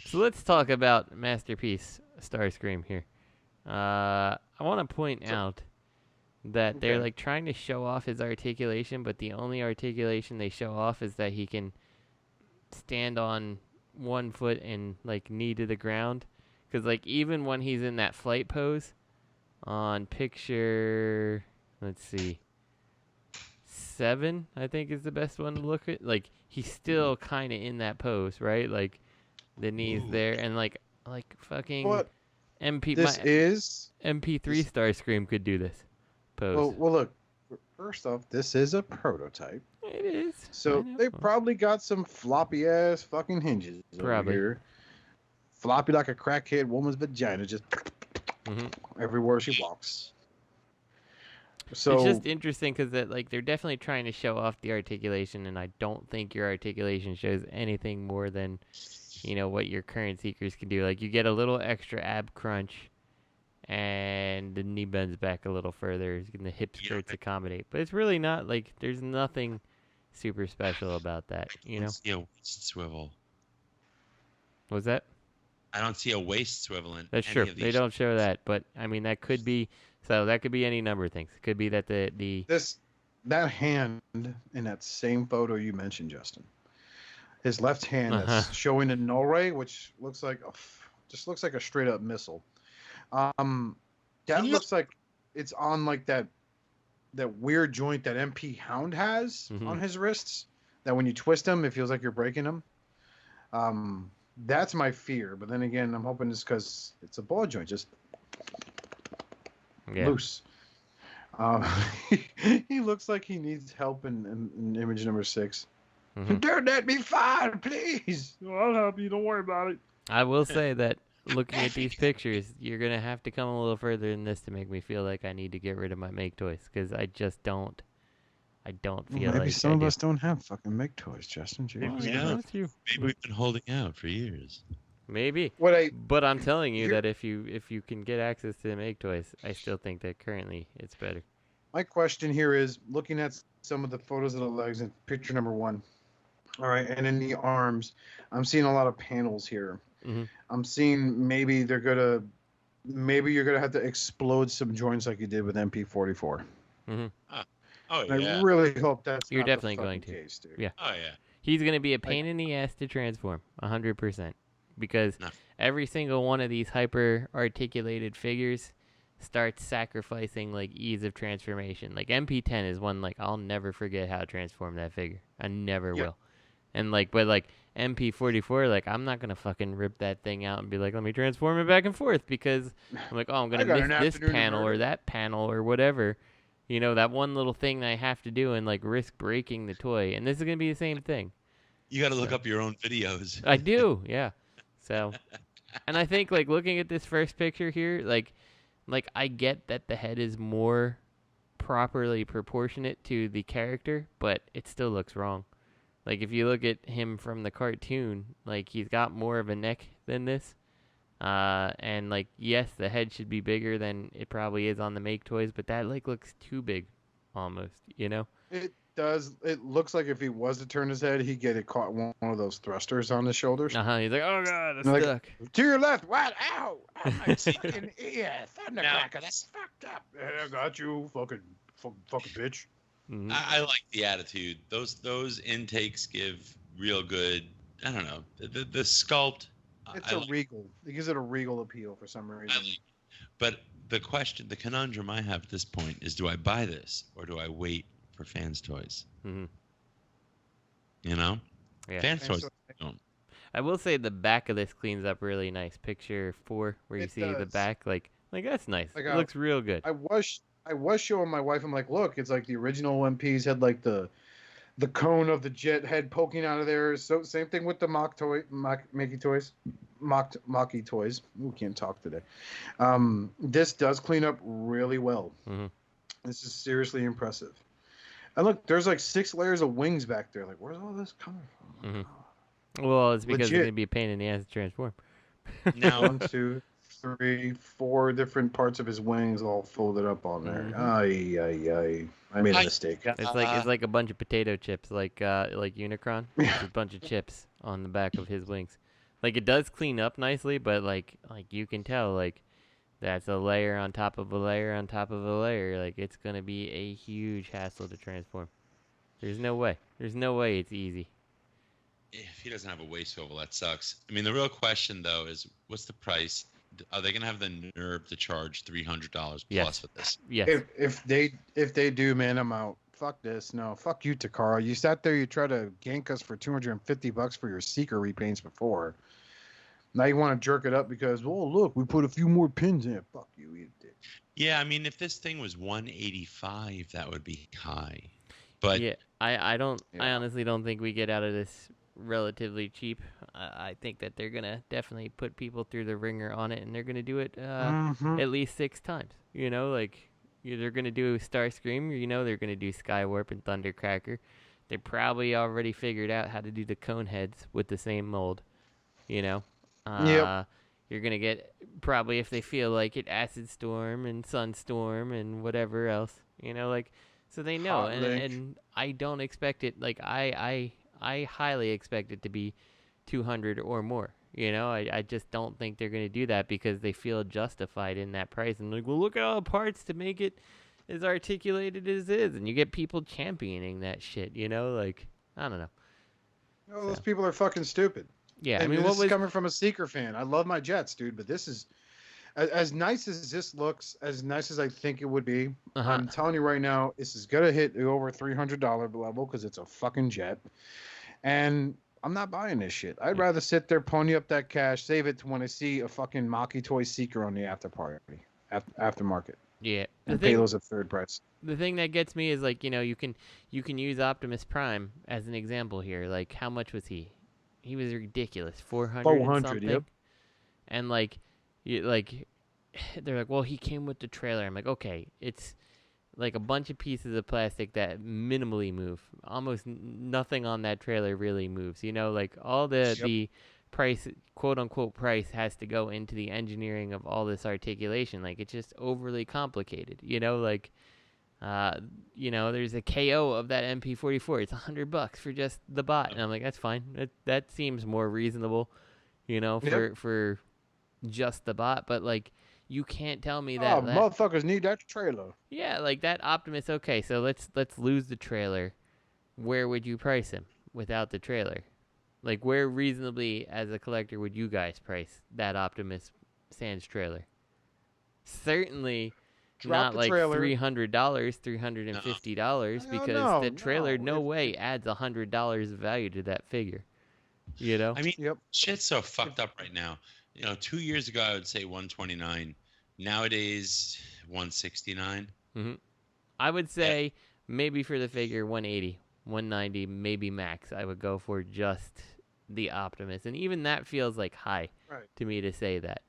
So let's talk about Masterpiece Starscream here. I want to point out that they're like trying to show off his articulation, but the only articulation they show off is that he can stand on one foot and like knee to the ground. Because like even when he's in that flight pose on picture, let's see, 7, I think is the best one to look at. Like he's still kind of in that pose, right? Like the knees there, and like fucking what? MP3 Starscream could do this pose. Well, look. First off, this is a prototype. It is. So they probably got some floppy ass fucking hinges over here. Floppy like a crackhead woman's vagina, just everywhere she walks. So it's just interesting because they're definitely trying to show off the articulation, and I don't think your articulation shows anything more than what your current Seekers can do. Like you get a little extra ab crunch, and the knee bends back a little further, and the hip skirts accommodate. But it's really not like there's nothing super special about that. I don't see a waist swivel. What's that? I don't see a waist swivel in. That's true. They don't show that, but I mean that could be. So that could be any number of things. It could be that that hand in that same photo you mentioned, Justin. His left hand that's showing a null ray, which looks like a straight up missile. That looks like it's on like that weird joint that MP Hound has on his wrists. That when you twist them, it feels like you're breaking them. That's my fear. But then again, I'm hoping it's because it's a ball joint, just loose. He looks like he needs help in image number 6. Don't let me fire, please. I'll help you. Don't worry about it. I will say that looking at these pictures, you're gonna have to come a little further than this to make me feel like I need to get rid of my Make toys, because I just don't. I don't feel like maybe some of us don't have fucking Make toys, Justin. That's you. Maybe we've been holding out for years. Maybe. But I'm telling you that if you can get access to the Make toys, I still think that currently it's better. My question here is, looking at some of the photos of the legs in picture number 1, all right, and in the arms, I'm seeing a lot of panels here. I'm seeing maybe you're gonna have to explode some joints like you did with MP44. I really hope that's you're not definitely the going to. case, dude. Yeah. Oh yeah. He's gonna be a pain in the ass to transform, 100%. because No. every single one of these hyper articulated figures starts sacrificing like ease of transformation. Like MP10 is one like I'll never forget how to transform that figure. I never will. And like, but like MP44, like I'm not gonna fucking rip that thing out and be like, let me transform it back and forth because I'm like, oh, I'm gonna miss this panel or that panel or whatever. You know, that one little thing that I have to do and like risk breaking the toy. And this is gonna be the same thing. You got to look up your own videos. I do, yeah. So, and I think like looking at this first picture here, like I get that the head is more properly proportionate to the character, but it still looks wrong. Like if you look at him from the cartoon, like he's got more of a neck than this. And like yes, the head should be bigger than it probably is on the Make toys, but that like looks too big almost, you know? It does. It looks like if he was to turn his head, he'd get it caught one of those thrusters on his shoulders. He's like, oh god, it's like, stuck. To your left. What? Ow! Oh, my fucking ear. Thundercracker. That's fucked up. I got you, fucking bitch. Mm-hmm. I like the attitude. Those intakes give real good. I don't know the sculpt. It's regal. It gives it a regal appeal for some reason. But the conundrum I have at this point is: do I buy this or do I wait for fans' toys? Mm-hmm. You know, yeah. Fans' toys don't. I will say the back of this cleans up really nice. Picture 4, where you see the back, like that's nice. Like, it looks real good. I was showing my wife. I'm like, look, it's like the original MPs had like the cone of the jet head poking out of there. So same thing with the Maki toys. Ooh, can't talk today. This does clean up really well. Mm-hmm. This is seriously impressive. And look, there's like 6 layers of wings back there. Like, where's all this coming from? Mm-hmm. Well, it's because it's going to be a pain in the ass to transform. Now, 1, 2, 3, 4 different parts of his wings all folded up on there. Ay. I made a mistake. It's like a bunch of potato chips, like Unicron. There's a bunch of chips on the back of his wings. Like it does clean up nicely, but like you can tell, like that's a layer on top of a layer on top of a layer. Like it's gonna be a huge hassle to transform. There's no way. There's no way it's easy. If he doesn't have a waist swivel, that sucks. I mean, the real question though is, what's the price? Are they gonna have the nerve to charge $300 plus for this? Yes. If they do, man, I'm out. Fuck this. No, fuck you, Takara. You sat there, you tried to gank us for $250 for your Seeker repaints before. Now you want to jerk it up because, well, look, we put a few more pins in it. Fuck you, eat a dick. Yeah, I mean, if this thing was $185, that would be high. But yeah, I honestly don't think we get out of this relatively cheap. I think that they're gonna definitely put people through the ringer on it, and they're gonna do it at least 6 times. You know, like they're gonna do Starscream. You know, they're gonna do Skywarp and Thundercracker. They probably already figured out how to do the cone heads with the same mold. You know, you're gonna get probably, if they feel like it, Acid Storm and Sunstorm and whatever else. You know, like so they know, and I don't expect it. Like I highly expect it to be 200 or more. You know, I just don't think they're going to do that because they feel justified in that price. And like, well, look at all the parts to make it as articulated as it is. And you get people championing that shit, you know? Like, I don't know. No, those people are fucking stupid. Yeah, I mean, this is coming from a Seeker fan. I love my Jets, dude, but this is... As nice as this looks, as nice as I think it would be, I'm telling you right now, this is going to hit the over $300 level because it's a fucking jet. And I'm not buying this shit. I'd rather sit there, pony up that cash, save it to when I see a fucking Maki Toy Seeker on the aftermarket. Yeah. And pay those at third price. The thing that gets me is, like, you know, you can use Optimus Prime as an example here. Like, how much was he? He was ridiculous. 400 and something. Yep. And, like... they're like, well, he came with the trailer. I'm like, okay, it's like a bunch of pieces of plastic that minimally move. Almost nothing on that trailer really moves. You know, like all the price, quote unquote price, has to go into the engineering of all this articulation. Like it's just overly complicated. You know, like, you know, there's a KO of that MP44. It's $100 for just the bot, and I'm like, that's fine. That seems more reasonable. You know, for just the bot, but like you can't tell me that motherfuckers need that trailer. Yeah, like that Optimus. Okay, so let's lose the trailer. Where would you price him without the trailer? Like, where reasonably, as a collector, would you guys price that Optimus Sans trailer? Certainly not like $300, $350, because the trailer no way adds $100 of value to that figure. You know? I mean, shit's so fucked up right now. 2 years ago I would say 129. Nowadays 169. Mm-hmm. I would say maybe for the figure 180, 190, maybe max. I would go for just the Optimus, and even that feels like high to me to say that.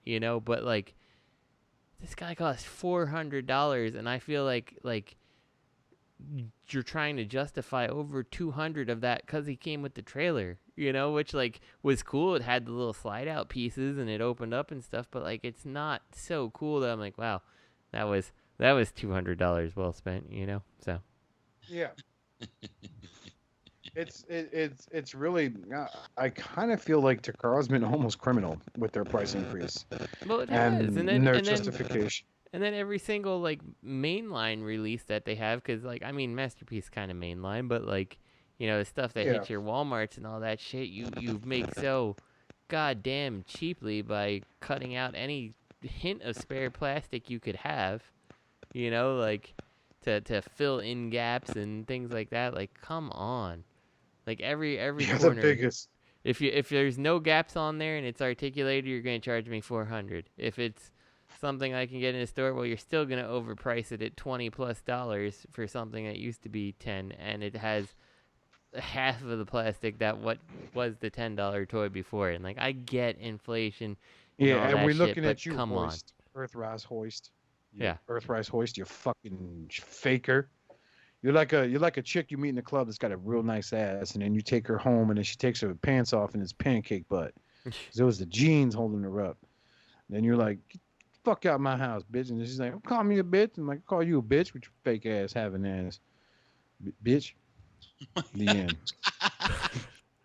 But like, this guy costs $400, and I feel like you're trying to justify over $200 of that because he came with the trailer, which like was cool. It had the little slide out pieces and it opened up and stuff, but like it's not so cool that I'm like, wow, that was $200 well spent, So yeah. It's really, I kind of feel like Takara's been almost criminal with their price increase. Well, it has, and their justification. And then every single like mainline release that they have, because like, I mean, Masterpiece kind of mainline, but like, the stuff that hits your Walmarts and all that shit, you make so goddamn cheaply by cutting out any hint of spare plastic you could have, like to fill in gaps and things like that. Like, come on. Like every corner. The biggest. If there's no gaps on there and it's articulated, you're going to charge me $400. If it's something I can get in a store, well, you're still going to overprice it at $20+ for something that used to be $10, and it has half of the plastic that what was the $10 toy before. And like, I get inflation. And we're looking shit, at you, come Hoist. Earthrise Hoist. Yeah. Earthrise Hoist, you fucking faker. You're like a chick you meet in the club that's got a real nice ass, and then you take her home, and then she takes her pants off, and it's pancake butt. Because it was the jeans holding her up. And then you're like, get the fuck out of my house, bitch. And she's like, call me a bitch. I'm like, call you a bitch with your fake ass having ass. Bitch. The end.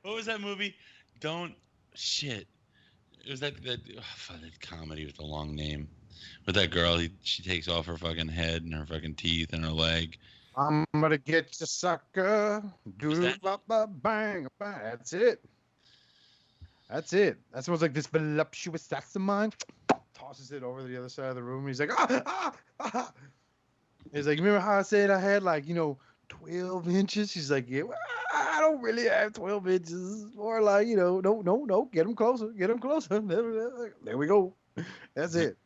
What was that movie? Shit. It was that comedy with the long name. With that girl, she takes off her fucking head and her fucking teeth and her leg. I'm gonna get you, sucker. Do bang, bang. That's it. That sounds like this voluptuous ass of mine. Tosses it over to the other side of the room. He's like, He's like, remember how I said I had 12 inches? She's like, yeah, well, I don't really have 12 inches. Or no, get them closer. There we go. That's it.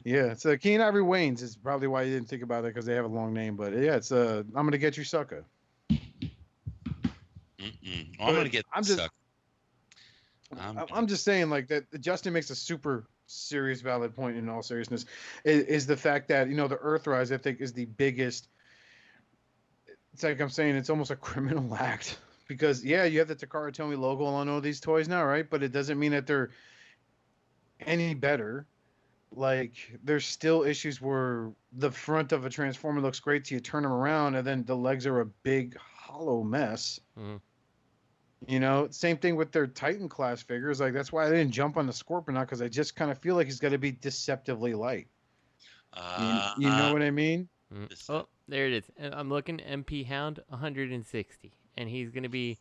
Yeah, so Keen Ivory Wayne's is probably why you didn't think about it, because they have a long name. But yeah, it's I'm gonna get you, sucker. I'm gonna get sucker. I'm just saying, like, that Justin makes a super serious, valid point in all seriousness, is the fact that the Earthrise, I think, is the biggest. It's like I'm saying, it's almost a criminal act, because you have the Takara Tomy logo on all these toys now, right? But it doesn't mean that they're any better. Like, there's still issues where the front of a Transformer looks great till you turn them around, and then the legs are a big hollow mess. Mm-hmm. Same thing with their Titan class figures. Like, that's why I didn't jump on the Scorpionaut, because I just kind of feel like he's got to be deceptively light. You know what I mean? Oh, there it is. I'm looking. MP Hound 160, and he's going to be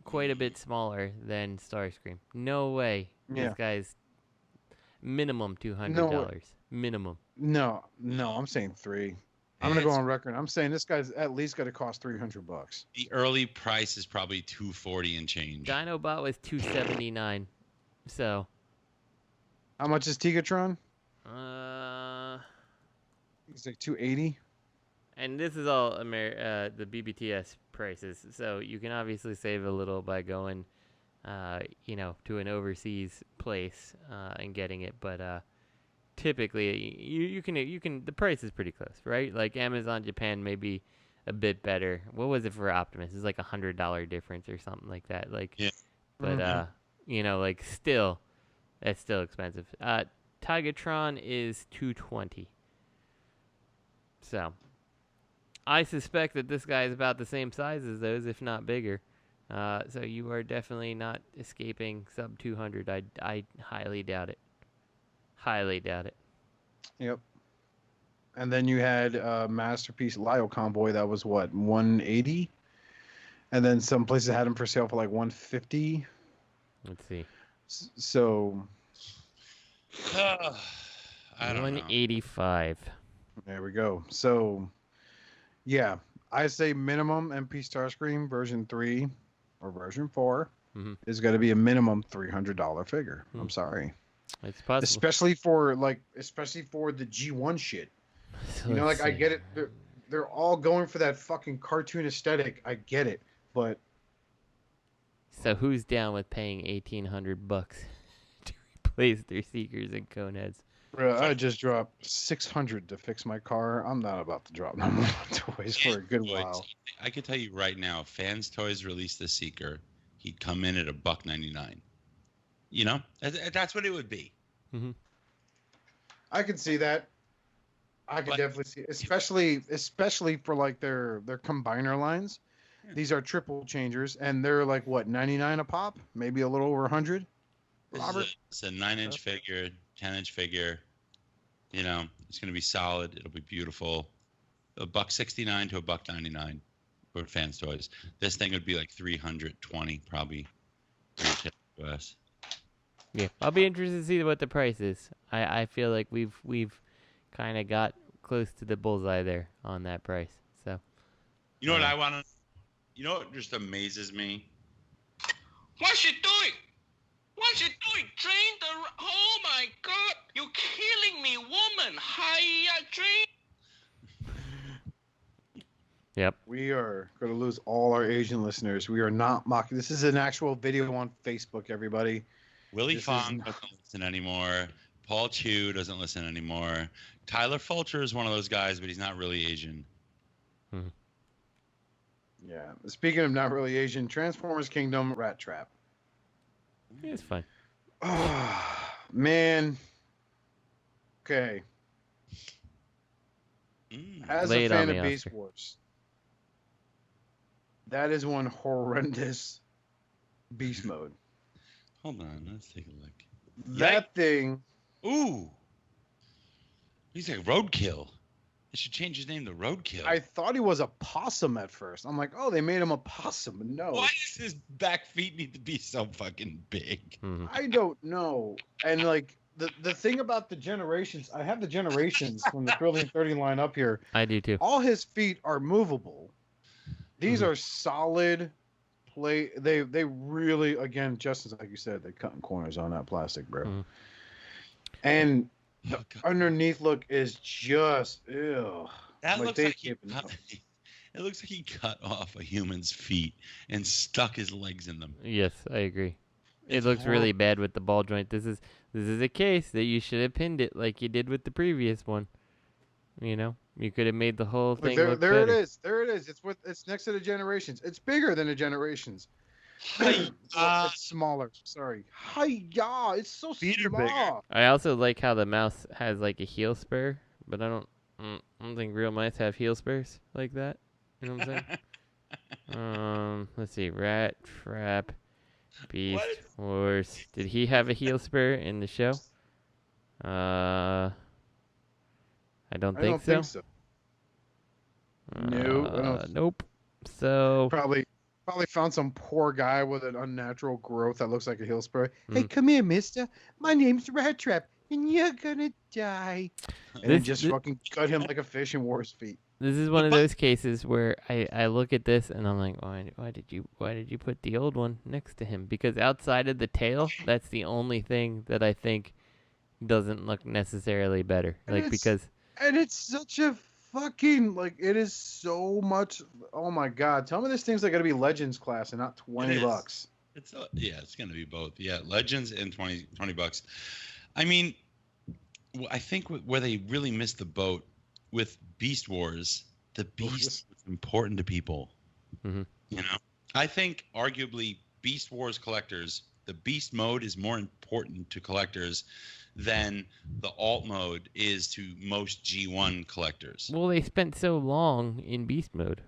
quite a bit smaller than Starscream. No way. This guy's minimum $200. Minimum. No, I'm saying $300. I'm gonna go on record. I'm saying this guy's at least got to cost $300. The early price is probably $240 and change. Dinobot was $279. So. How much is Tigatron? It's like $280. And this is all the BBTS prices, so you can obviously save a little by going, to an overseas place and getting it. But typically, you can. The price is pretty close, right? Like Amazon Japan may be a bit better. What was it for Optimus? It's like $100 difference or something like that. Like, yeah. But like still, that's still expensive. Tigatron is $220. So, I suspect that this guy is about the same size as those, if not bigger. So you are definitely not escaping sub 200. I highly doubt it. Highly doubt it. Yep. And then you had Masterpiece Lyle Convoy. That was what, 180? And then some places had them for sale for like $150. Let's see. So I don't know. 185. There we go. So yeah, I say minimum MP Starscream version 3 or version 4 is going to be a minimum $300 figure. I'm sorry. It's possible. Especially for the G1 shit. So you know, like let's I see. get it. They're all going for that fucking cartoon aesthetic. I get it, but So who's down with paying $1,800 to replace their Seekers and Coneheads? bro, I just dropped $600 to fix my car. I'm not about to drop no more toys for a good while. I can tell you right now, if Fans Toys released the Seeker, he'd come in at $1.99. You know, that's what it would be. I can see that. I can definitely see, especially for like their combiner lines. Yeah. These are triple changers, and they're like what, 99 a pop, maybe a little over 100. Robert, it's a 9-inch figure, 10-inch figure. You know, it's going to be solid. It'll be beautiful. $1.69 to $1.99 for Fans Toys. This thing would be like $320 probably. US. Yeah, I'll be interested to see what the price is. I feel like we've kind of got close to the bullseye there on that price. So, you know what I want to? You know what just amazes me? What's she doing? What's she doing? Train the... Oh, my God. You're killing me, woman. Hiya, train. Yep. We are going to lose all our Asian listeners. We are not mocking. This is an actual video on Facebook, everybody. Willie Fong doesn't listen anymore. Paul Chu doesn't listen anymore. Tyler Fulcher is one of those guys, but he's not really Asian. Yeah. Speaking of not really Asian, Transformers Kingdom Rat Trap. Yeah, it's fine. Oh, man. Okay. As a fan of Beast Wars, that is one horrendous beast mode. Hold on, let's take a look. That thing. Ooh. He's like Roadkill. They should change his name to Roadkill. I thought he was a possum at first. I'm like, oh, they made him a possum. No. Why does his back feet need to be so fucking big? I don't know. And like the thing about the Generations, I have the Generations from the Thrilling 30 line up here. I do too. All his feet are movable. These are solid play. They really, again, just like you said, they cutting corners on that plastic, bro. And the underneath look is just ew. That looks like it looks like he cut off a human's feet and stuck his legs in them. Yes, I agree. It looks really bad with the ball joint. This is a case that you should have pinned it like you did with the previous one. You know, you could have made the whole thing look there better. it is. There it is. It's next to the Generations. It's bigger than the Generations. It's smaller. Sorry. Hi-ya! It's so small. I also like how the mouse has like a heel spur, but I don't think real mice have heel spurs like that. You know what I'm saying? Let's see. Rat Trap, Beast Wars. Did he have a heel spur in the show? I don't think so. No. Nope. So probably found some poor guy with an unnatural growth that looks like a heel spur. Hey, come here, mister. My name's Rat Trap, and you're gonna die. And then just fucking cut him like a fish and wore his feet. This is one of those cases where I look at this and I'm like, why did you put the old one next to him? Because outside of the tail, that's the only thing that I think doesn't look necessarily better. And it's such a fucking, like, it is so much. Oh my God. Tell me this thing's like going to be Legends class and not $20. It's going to be both. Yeah. Legends and $20. I mean, I think where they really missed the boat with Beast Wars, the Beast was important to people. You know, I think arguably Beast Wars collectors, the Beast mode is more important to collectors than the alt mode is to most G1 collectors. Well, they spent so long in Beast mode.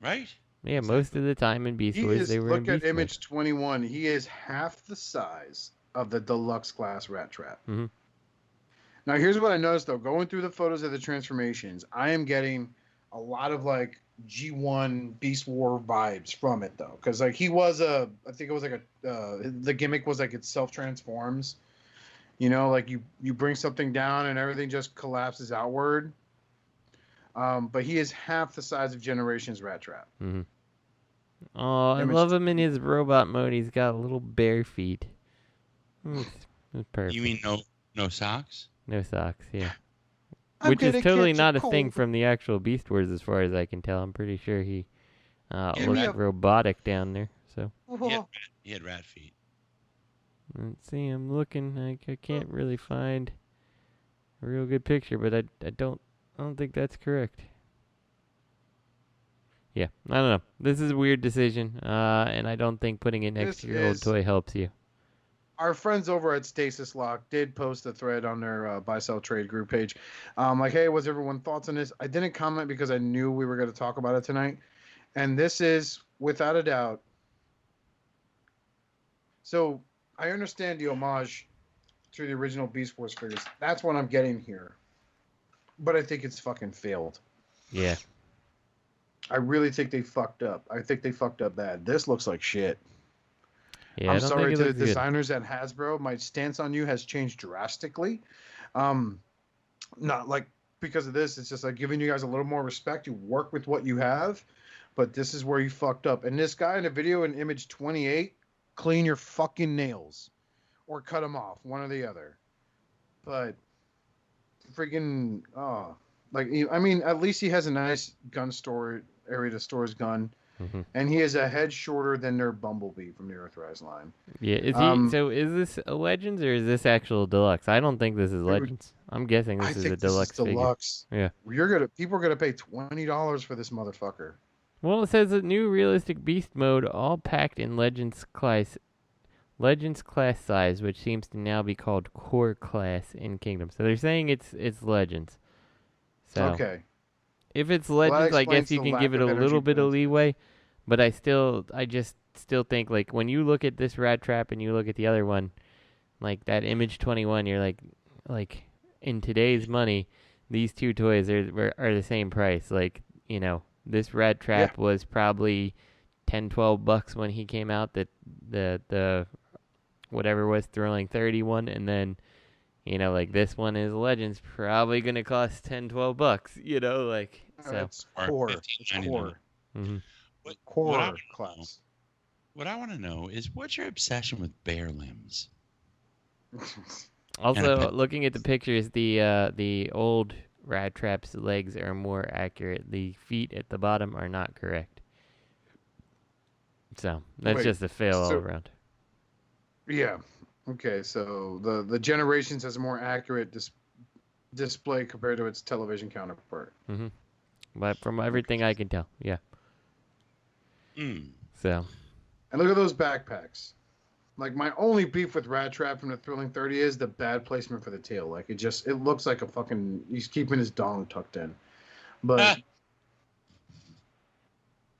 Right. Yeah, most of the time in Beast Wars they were in Beast mode. Look at image 21. He is half the size of the deluxe class Rat Trap. Now, here's what I noticed, though. Going through the photos of the transformations, I am getting a lot of like G1 Beast War vibes from it though, because like he was I think it was like the gimmick was like it self transforms. You know, like you bring something down and everything just collapses outward. But he is half the size of Generations Rat Trap. Mm-hmm. Oh, I love him in his robot mode. He's got little bare feet. It's perfect. You mean no socks? No socks, yeah. Which is totally not a thing from the actual Beast Wars, as far as I can tell. I'm pretty sure he looked robotic down there. So he had rat feet. Let's see. I'm looking. I can't really find a real good picture, but I don't think that's correct. Yeah, I don't know. This is a weird decision, and I don't think putting it next to your old toy helps you. Our friends over at Stasis Lock did post a thread on their buy sell trade group page. Like, hey, what's everyone's thoughts on this? I didn't comment because I knew we were going to talk about it tonight. And this is, without a doubt. So I understand the homage to the original Beast Wars figures. That's what I'm getting here. But I think it's fucking failed. Yeah. I really think they fucked up. I think they fucked up bad. This looks like shit. Yeah, I'm sorry to the designers at Hasbro. My stance on you has changed drastically. Not like because of this. It's just like giving you guys a little more respect. You work with what you have, but this is where you fucked up. And this guy in the video in image 28, clean your fucking nails or cut them off, one or the other. But freaking, I mean, at least he has a nice gun store area to store his gun. Mm-hmm. And he is a head shorter than their Bumblebee from the Earthrise line. Yeah, is he? So is this a Legends or is this actual Deluxe? I don't think this is Legends. I'm guessing this is a Deluxe figure. Deluxe. Yeah. People are gonna pay $20 for this motherfucker. Well, it says a new realistic beast mode, all packed in Legends class size, which seems to now be called Core Class in Kingdom. So they're saying it's Legends. So okay. If it's Legends, I guess you can give it a little bit of leeway, but I just still think, like, when you look at this Rat Trap and you look at the other one, like that Image 21, you're like in today's money, these two toys are the same price. Like, you know, this Rat Trap was probably $10-12 when he came out. The whatever was Thrilling 31, and then, you know, like this one is Legends, probably gonna cost $10-12. You know, like so. It's core. It's core. Mm-hmm. Core class. What I want to know is what's your obsession with bare limbs? Also, looking at the pictures, the old Rat Trap's legs are more accurate. The feet at the bottom are not correct. So that's just a fail all around. Yeah. Okay, so the Generations has a more accurate display compared to its television counterpart. Mm-hmm. But from everything I can tell, yeah. So. And look at those backpacks. Like, my only beef with Rat Trap from the Thrilling 30 is the bad placement for the tail. Like, it looks like a fucking, he's keeping his dong tucked in. But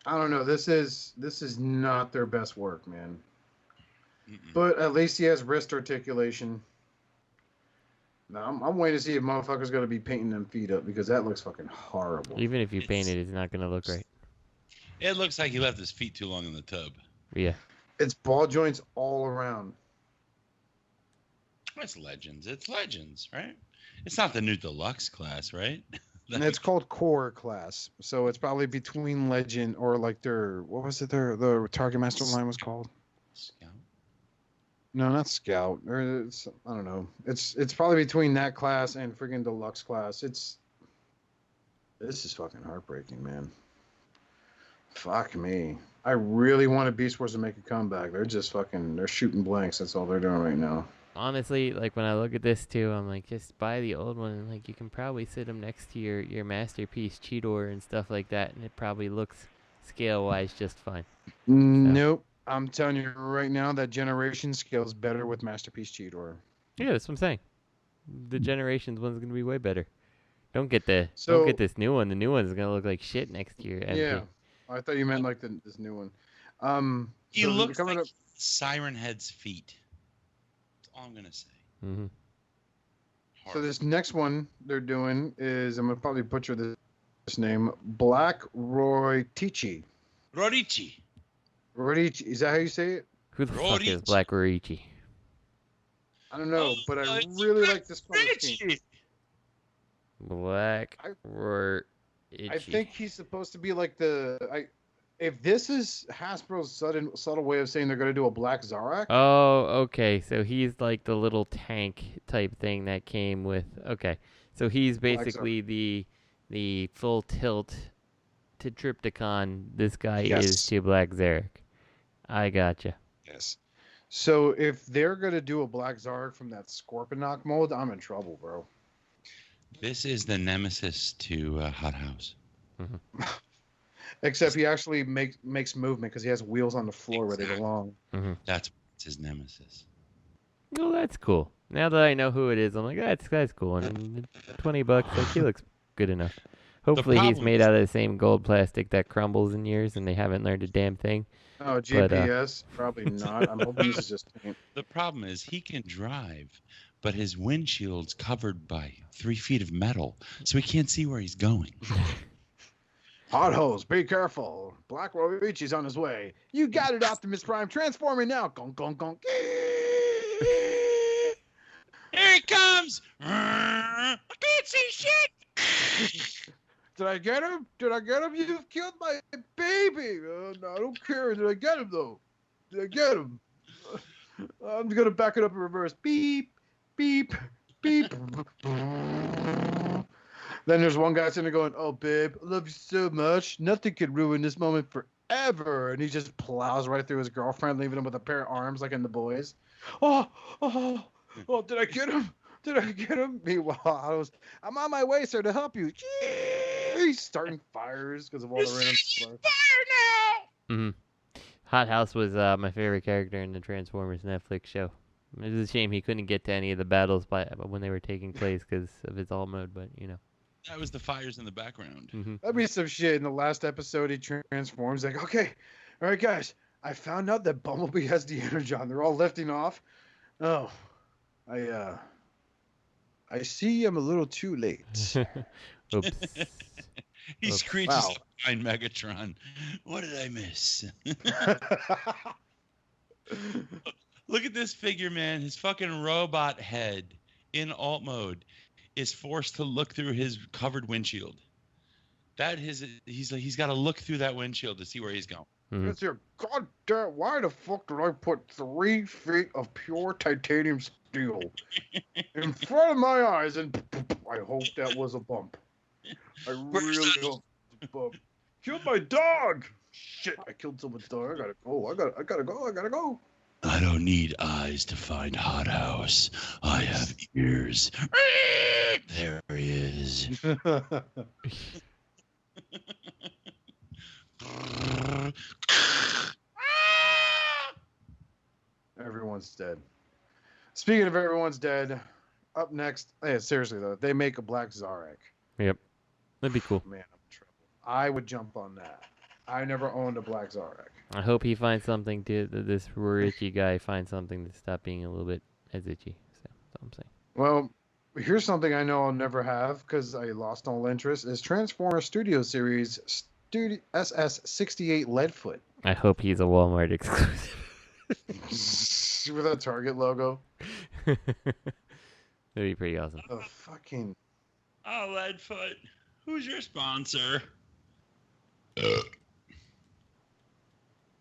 I don't know. This is not their best work, man. But at least he has wrist articulation. Now, I'm waiting to see if motherfucker's going to be painting them feet up, because that looks fucking horrible. Even if you paint it, it's not going to look right. It looks like he left his feet too long in the tub. Yeah. It's ball joints all around. It's Legends. It's Legends, right? It's not the new Deluxe class, right? And it's called Core Class. So it's probably between Legend or like their, what was it, the Target Master line was called? Scout? No, not Scout. Or I don't know. It's probably between that class and freaking Deluxe class. This is fucking heartbreaking, man. Fuck me. I really wanted Beast Wars to make a comeback. They're just they're shooting blanks. That's all they're doing right now. Honestly, like, when I look at this too, I'm like, just buy the old one, and like, you can probably sit them next to your Masterpiece Cheetor and stuff like that, and it probably looks scale-wise just fine. Nope. I'm telling you right now that Generation scales better with Masterpiece Cheetor. Yeah, that's what I'm saying. The Generations one's gonna be way better. Don't get this new one. The new one's gonna look like shit next year. Yeah. I thought you meant like this new one. He looks like Siren Head's feet. That's all I'm gonna say. Mm-hmm. So this next one they're doing is, I'm gonna probably butcher this name. Black Roritchi. Roritchi. Roritchi. Is that how you say it? Who the fuck is Black Roritchi? I don't know, but I really like this color scheme. Black Roritchi. I think he's supposed to be like if this is Hasbro's subtle way of saying they're going to do a Black Zarak. Oh, okay. So he's like the little tank type thing that came with. Okay, so he's basically the full tilt to Triptychon. This guy is to Black Zarak. I gotcha. Yes. So if they're going to do a Black Zarak from that Scorponok mold, I'm in trouble, bro. This is the nemesis to Hot House. Mm-hmm. Except he actually makes movement because he has wheels on the floor where they belong. Mm-hmm. That's his nemesis. Well, that's cool. Now that I know who it is, I'm like, that's cool. And $20, like, he looks good enough. Hopefully he's made out of the same gold plastic that crumbles in years and they haven't learned a damn thing. Oh, GPS? Probably not. I'm hoping this is just paint. The problem is he can drive, but his windshield's covered by 3 feet of metal, so he can't see where he's going. Hot hose, be careful. Black Roritchi's on his way. You got it, Optimus Prime. Transforming now. Gong, gong, gong. Here he comes! I can't see shit! Did I get him? Did I get him? You've killed my baby. No, I don't care. Did I get him, though? Did I get him? I'm going to back it up in reverse. Beep, beep, beep. Then there's one guy sitting there going, oh, babe, I love you so much. Nothing could ruin this moment forever. And he just plows right through his girlfriend, leaving him with a pair of arms like in The Boys. Oh, did I get him? Did I get him? Meanwhile, I'm on my way, sir, to help you. He's starting fires because of all the random stuff. Fire now! Mm-hmm. Hot House was my favorite character in the Transformers Netflix show. It was a shame he couldn't get to any of the battles when they were taking place because of his alt mode, but you know. That was the fires in the background. Mm-hmm. That'd be some shit. In the last episode, he transforms. Like, okay, all right, guys, I found out that Bumblebee has the Energon. They're all lifting off. Oh, I see I'm a little too late. Oops. He screeches up behind Megatron. What did I miss? Look at this figure, man. His fucking robot head in alt mode is forced to look through his covered windshield. He's got to look through that windshield to see where he's going. Mm-hmm. It's your goddamn. Why the fuck did I put 3 feet of pure titanium steel in front of my eyes? And I hope that was a bump. I really hope it was a bump. Killed my dog. Shit! I killed someone's dog. I gotta go. I gotta go. I don't need eyes to find Hot House. I have ears. There he is. Everyone's dead. Speaking of everyone's dead, up next, seriously though, they make a Black Zarak. Yep. That'd be cool. Man, I'm in trouble. I would jump on that. I never owned a Black Zarak. I hope he finds something this Roritchi guy finds something to stop being a little bit as itchy. So that's all I'm saying. Well, here's something I know I'll never have because I lost all interest is Transformers Studio Series SS68 Leadfoot. I hope he's a Walmart exclusive. With a Target logo. That'd be pretty awesome. The fucking... Oh, Leadfoot. Who's your sponsor?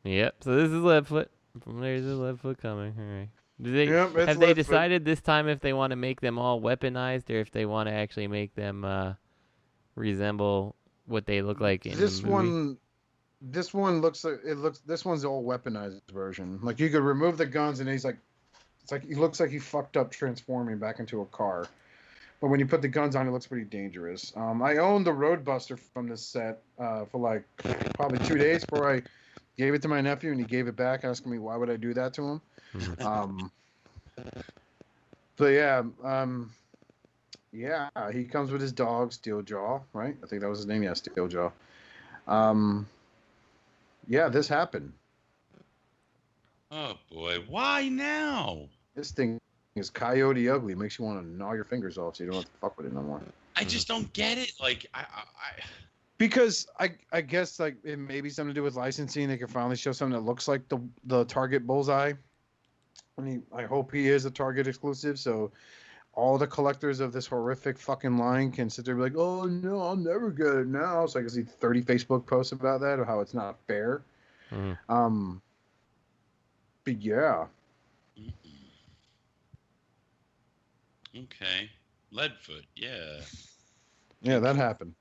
Yep, so this is Leadfoot. There's a Leadfoot coming. All right. Have they decided this time if they want to make them all weaponized or if they want to actually make them resemble what they look like in the movie? This one looks like this one's the old weaponized version. Like you could remove the guns and he looks like he fucked up transforming back into a car. But when you put the guns on, it looks pretty dangerous. I owned the Roadbuster from this set for like probably 2 days before I gave it to my nephew, and he gave it back, asking me why would I do that to him. But yeah, he comes with his dog, Steeljaw, right? I think that was his name, yeah, Steeljaw. Yeah, this happened. Oh boy, why now? This thing is coyote ugly. Makes you want to gnaw your fingers off so you don't have to fuck with it no more. I just don't get it. Like, Because I guess like it may be something to do with licensing. They can finally show something that looks like the Target bullseye. I hope he is a Target exclusive, so all the collectors of this horrific fucking line can sit there and be like, oh no, I'll never get it now. So I can see 30 Facebook posts about that, of how it's not fair. Mm-hmm. But yeah. Okay. Leadfoot, yeah. Yeah, that happened.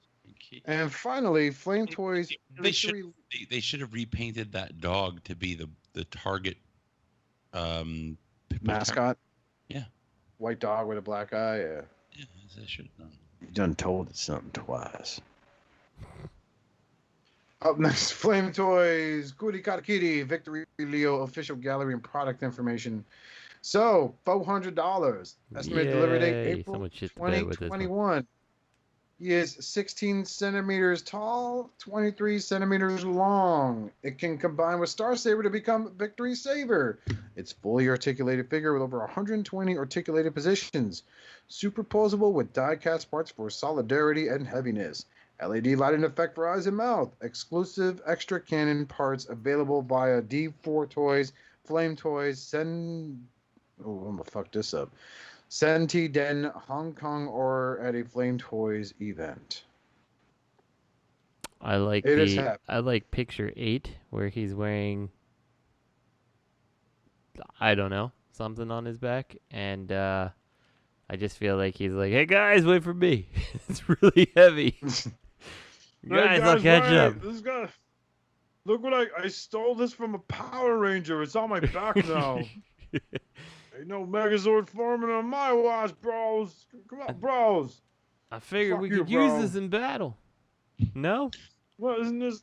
And finally, Flame Toys. They should have repainted that dog to be the Target mascot. Yeah. White dog with a black eye. Yeah. Yeah, they should have done. You done told it something twice. Up next, Flame Toys, Kuri Karakiri, Victory Leo official gallery and product information. So, $400. Estimated delivery date April 2021. He is 16 centimeters tall, 23 centimeters long. It can combine with Star Saber to become Victory Saber. It's fully articulated figure with over 120 articulated positions. Superposable with die-cast parts for solidarity and heaviness. LED lighting effect for eyes and mouth. Exclusive extra cannon parts available via D4 Toys, Flame Toys, I'm gonna fuck this up. Senti Den, Hong Kong, or at a Flame Toys event. I like picture 8 where he's wearing, I don't know, something on his back, and I just feel like he's like, hey guys, wait for me. It's really heavy. Guys, I'll catch up. This guy, look what I stole this from a Power Ranger. It's on my back now. Ain't no Megazord forming on my watch, bros. Come on, bros. I figured we could use this in battle. No? Well, isn't this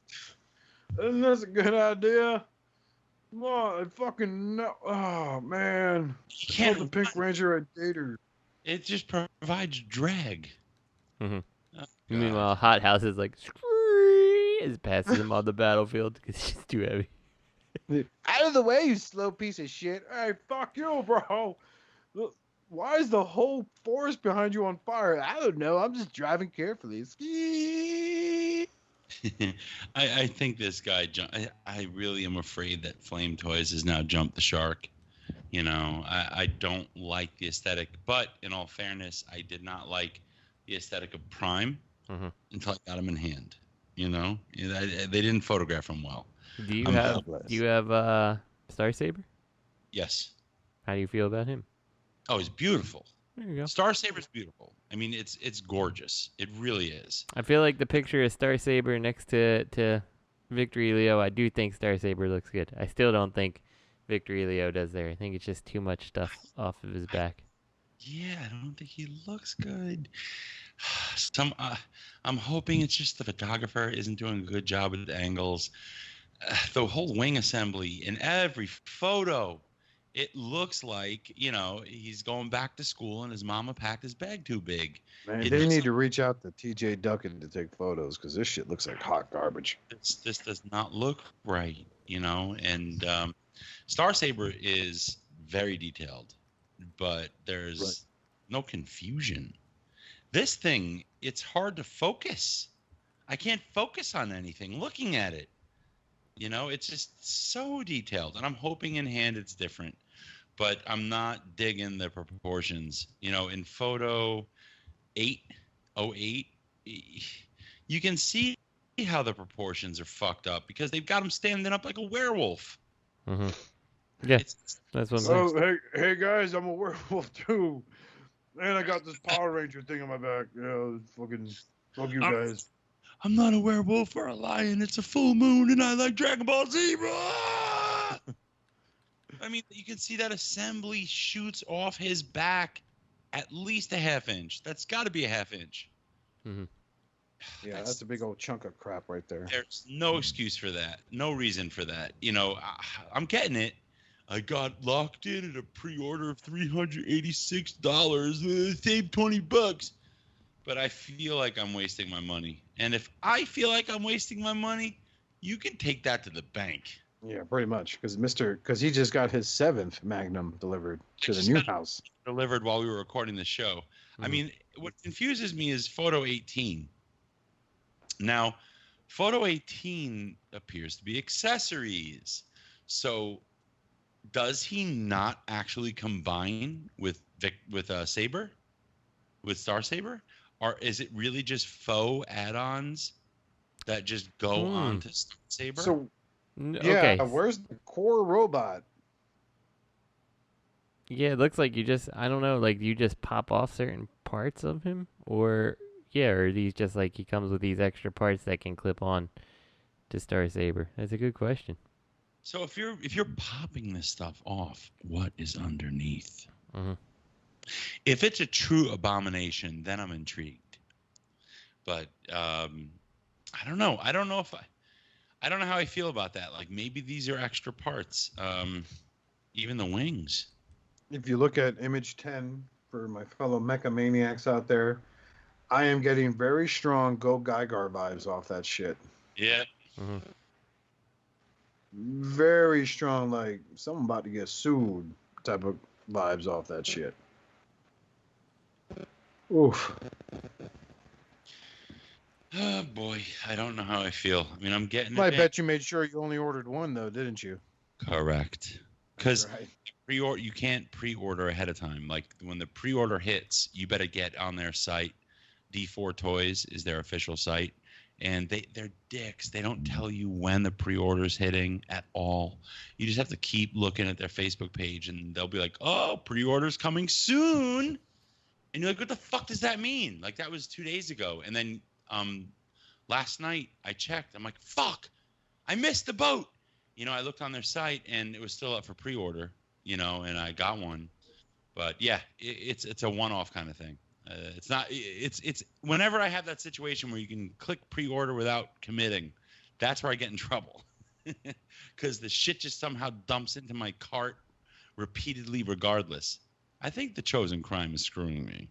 a good idea? Come on, I fucking know. Oh man, you can't. The Pink Ranger at Gator. It just provides drag. Mm-hmm. Oh, meanwhile, Hot House is like, as passes him on the battlefield because he's too heavy. Out of the way, you slow piece of shit. Hey, fuck you, bro. Look, why is the whole forest behind you on fire? I don't know. I'm just driving carefully. I think this guy, I really am afraid that Flame Toys has now jumped the shark. You know, I don't like the aesthetic, but in all fairness, I did not like the aesthetic of Prime until I got him in hand. You know, they didn't photograph him well. Do you have Star Saber? Yes. How do you feel about him? Oh, he's beautiful. There you go. Star Saber's beautiful. I mean, it's gorgeous. It really is. I feel like the picture of Star Saber next to Victory Leo, I do think Star Saber looks good. I still don't think Victory Leo does there. I think it's just too much stuff off of his back. Yeah, I don't think he looks good. I'm hoping it's just the photographer isn't doing a good job with the angles. The whole wing assembly in every photo, it looks like, you know, he's going back to school and his mama packed his bag too big. Man, they need to reach out to TJ Duncan to take photos because this shit looks like hot garbage. This does not look right, you know, and Star Saber is very detailed, but there's no confusion. This thing, it's hard to focus. I can't focus on anything looking at it. You know, it's just so detailed, and I'm hoping in hand it's different, but I'm not digging the proportions. You know, in photo 808, you can see how the proportions are fucked up because they've got him standing up like a werewolf. Mm-hmm. Yeah, that's what I'm saying. Hey guys, I'm a werewolf too, and I got this Power Ranger thing on my back. Yeah, fucking fuck you guys. I'm not a werewolf or a lion. It's a full moon, and I like Dragon Ball Z. I mean, you can see that assembly shoots off his back at least a half inch. That's got to be a half inch. Mm-hmm. Yeah, that's a big old chunk of crap right there. There's no excuse for that. No reason for that. You know, I'm getting it. I got locked in at a pre-order of $386. Saved $20. But I feel like I'm wasting my money. And if I feel like I'm wasting my money, you can take that to the bank. Yeah, pretty much. Because he just got his 7th Magnum delivered to the new house. Delivered while we were recording the show. Mm-hmm. I mean, what confuses me is photo 18. Now, photo 18 appears to be accessories. So, does he not actually combine with Saber, with Star Saber, or is it really just faux add-ons that just go on to Star Saber? So, okay. Where's the core robot? Yeah, it looks like I don't know, like you just pop off certain parts of him, or are these just like he comes with these extra parts that can clip on to Star Saber? That's a good question. So if you're popping this stuff off, what is underneath? Mm-hmm. If it's a true abomination, then I'm intrigued. But I don't know. I don't know how I feel about that. Like maybe these are extra parts. Even the wings. If you look at image 10 for my fellow mecha maniacs out there, I am getting very strong Go Geiger vibes off that shit. Yeah. Mm-hmm. Very strong, like someone about to get sued type of vibes off that shit. Oof. Oh boy, I don't know how I feel. I mean, I'm getting. I bet you made sure you only ordered one though, didn't you? Correct. Because right. you can't pre-order ahead of time. Like when the pre-order hits, you better get on their site. D4 Toys is their official site, and they're dicks. They don't tell you when the pre-order's hitting at all. You just have to keep looking at their Facebook page, and they'll be like, "Oh, pre-order's coming soon," and you're like, "What the fuck does that mean?" Like that was 2 days ago, and then last night I checked. I'm like, "Fuck, I missed the boat." I looked on their site, and it was still up for pre-order. And I got one, but yeah, it's a one-off kind of thing. It's not. It's whenever I have that situation where you can click pre-order without committing, that's where I get in trouble, because the shit just somehow dumps into my cart repeatedly, regardless. I think the Chosen Crime is screwing me.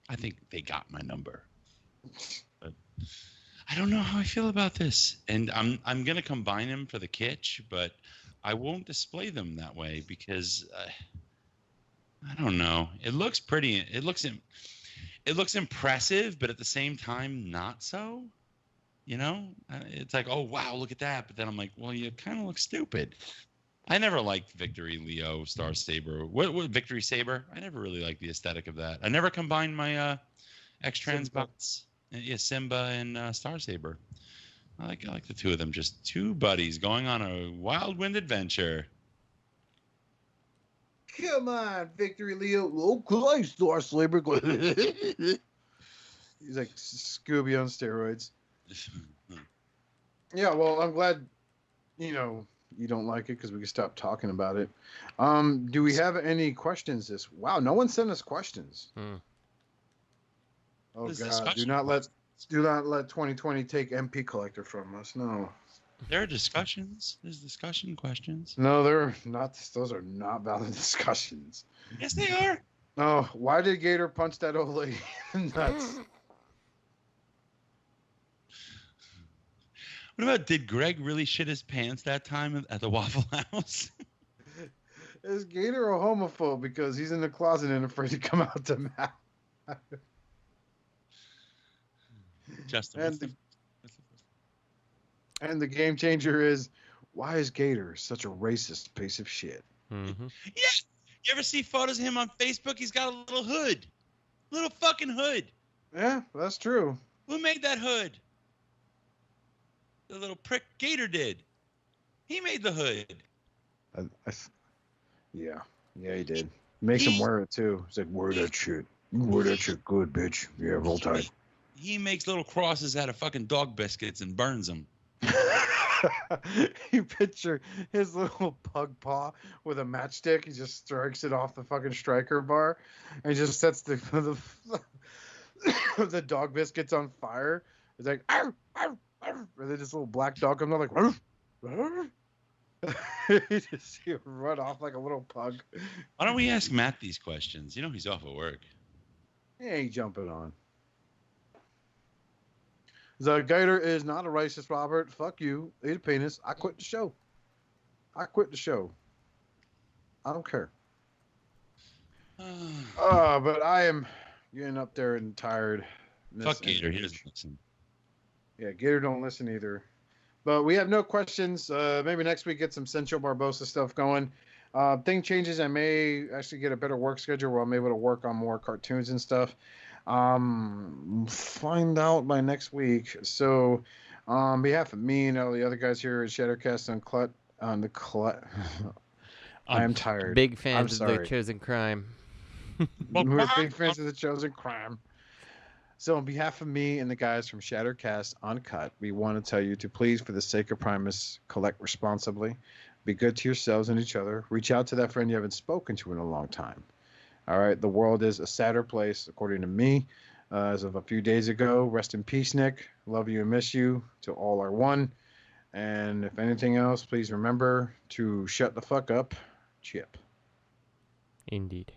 I think they got my number, but I don't know how I feel about this. And I'm gonna combine them for the kitsch, but I won't display them that way because I don't know. It looks pretty. It looks impressive, but at the same time, not so. It's like, oh wow, look at that. But then I'm like, well, you kind of look stupid. I never liked Victory Leo Star Saber. What Victory Saber? I never really liked the aesthetic of that. I never combined my X-Trans bots. Yeah, Simba and Star Saber. I like the two of them, just two buddies going on a wild wind adventure. Come on, Victory Leo. Okay, Star Saber. He's like Scooby on steroids. Yeah, well, I'm glad, you don't like it because we can stop talking about it. Do we have any questions? Wow, no one sent us questions. Oh God! Do not let 2020 take MP Collector from us. No. There are discussions. There's discussion questions. No, they're not. Those are not valid discussions. Yes, they are. Oh, why did Gator punch that old lady in the nuts? What about, did Greg really shit his pants that time at the Waffle House? Is Gator a homophobe because he's in the closet and afraid to come out to Matt? Justin. And the game changer is, why is Gator such a racist piece of shit? Mm-hmm. Yeah. You ever see photos of him on Facebook? He's got a little hood. Little fucking hood. Yeah, that's true. Who made that hood? The little prick Gator did. He made the hood. Yeah, he did. Makes him wear it too. He's like, wear that shit. Wear that shit good, bitch. Yeah, roll tide. He makes little crosses out of fucking dog biscuits and burns them. You picture his little pug paw with a matchstick. He just strikes it off the fucking striker bar and just sets the dog biscuits on fire. It's like, arr, arr, arr. And then this little black dog comes out like, arr, arr. You just see him run off like a little pug. Why don't we ask Matt these questions? He's off at work. He ain't jumping on. The Gator is not a racist, Robert. Fuck you. Eat a penis. I quit the show. I don't care. But I am getting up there and tired. Fuck Gator. He doesn't listen. Yeah, Gator don't listen either. But we have no questions. Maybe next week get some Central Barbosa stuff going. Thing changes. I may actually get a better work schedule where I'm able to work on more cartoons and stuff. Find out by next week. So, on behalf of me and all the other guys here at Shattercast I am tired. Big fans of the Chosen Crime. We're big fans of the Chosen Crime. So on behalf of me and the guys from Shattercast Uncut, we want to tell you to please, for the sake of Primus, collect responsibly. Be good to yourselves and each other. Reach out to that friend you haven't spoken to in a long time. All right, the world is a sadder place, according to me, as of a few days ago. Rest in peace, Nick. Love you and miss you. To all are one. And if anything else, please remember to shut the fuck up, Chip. Indeed.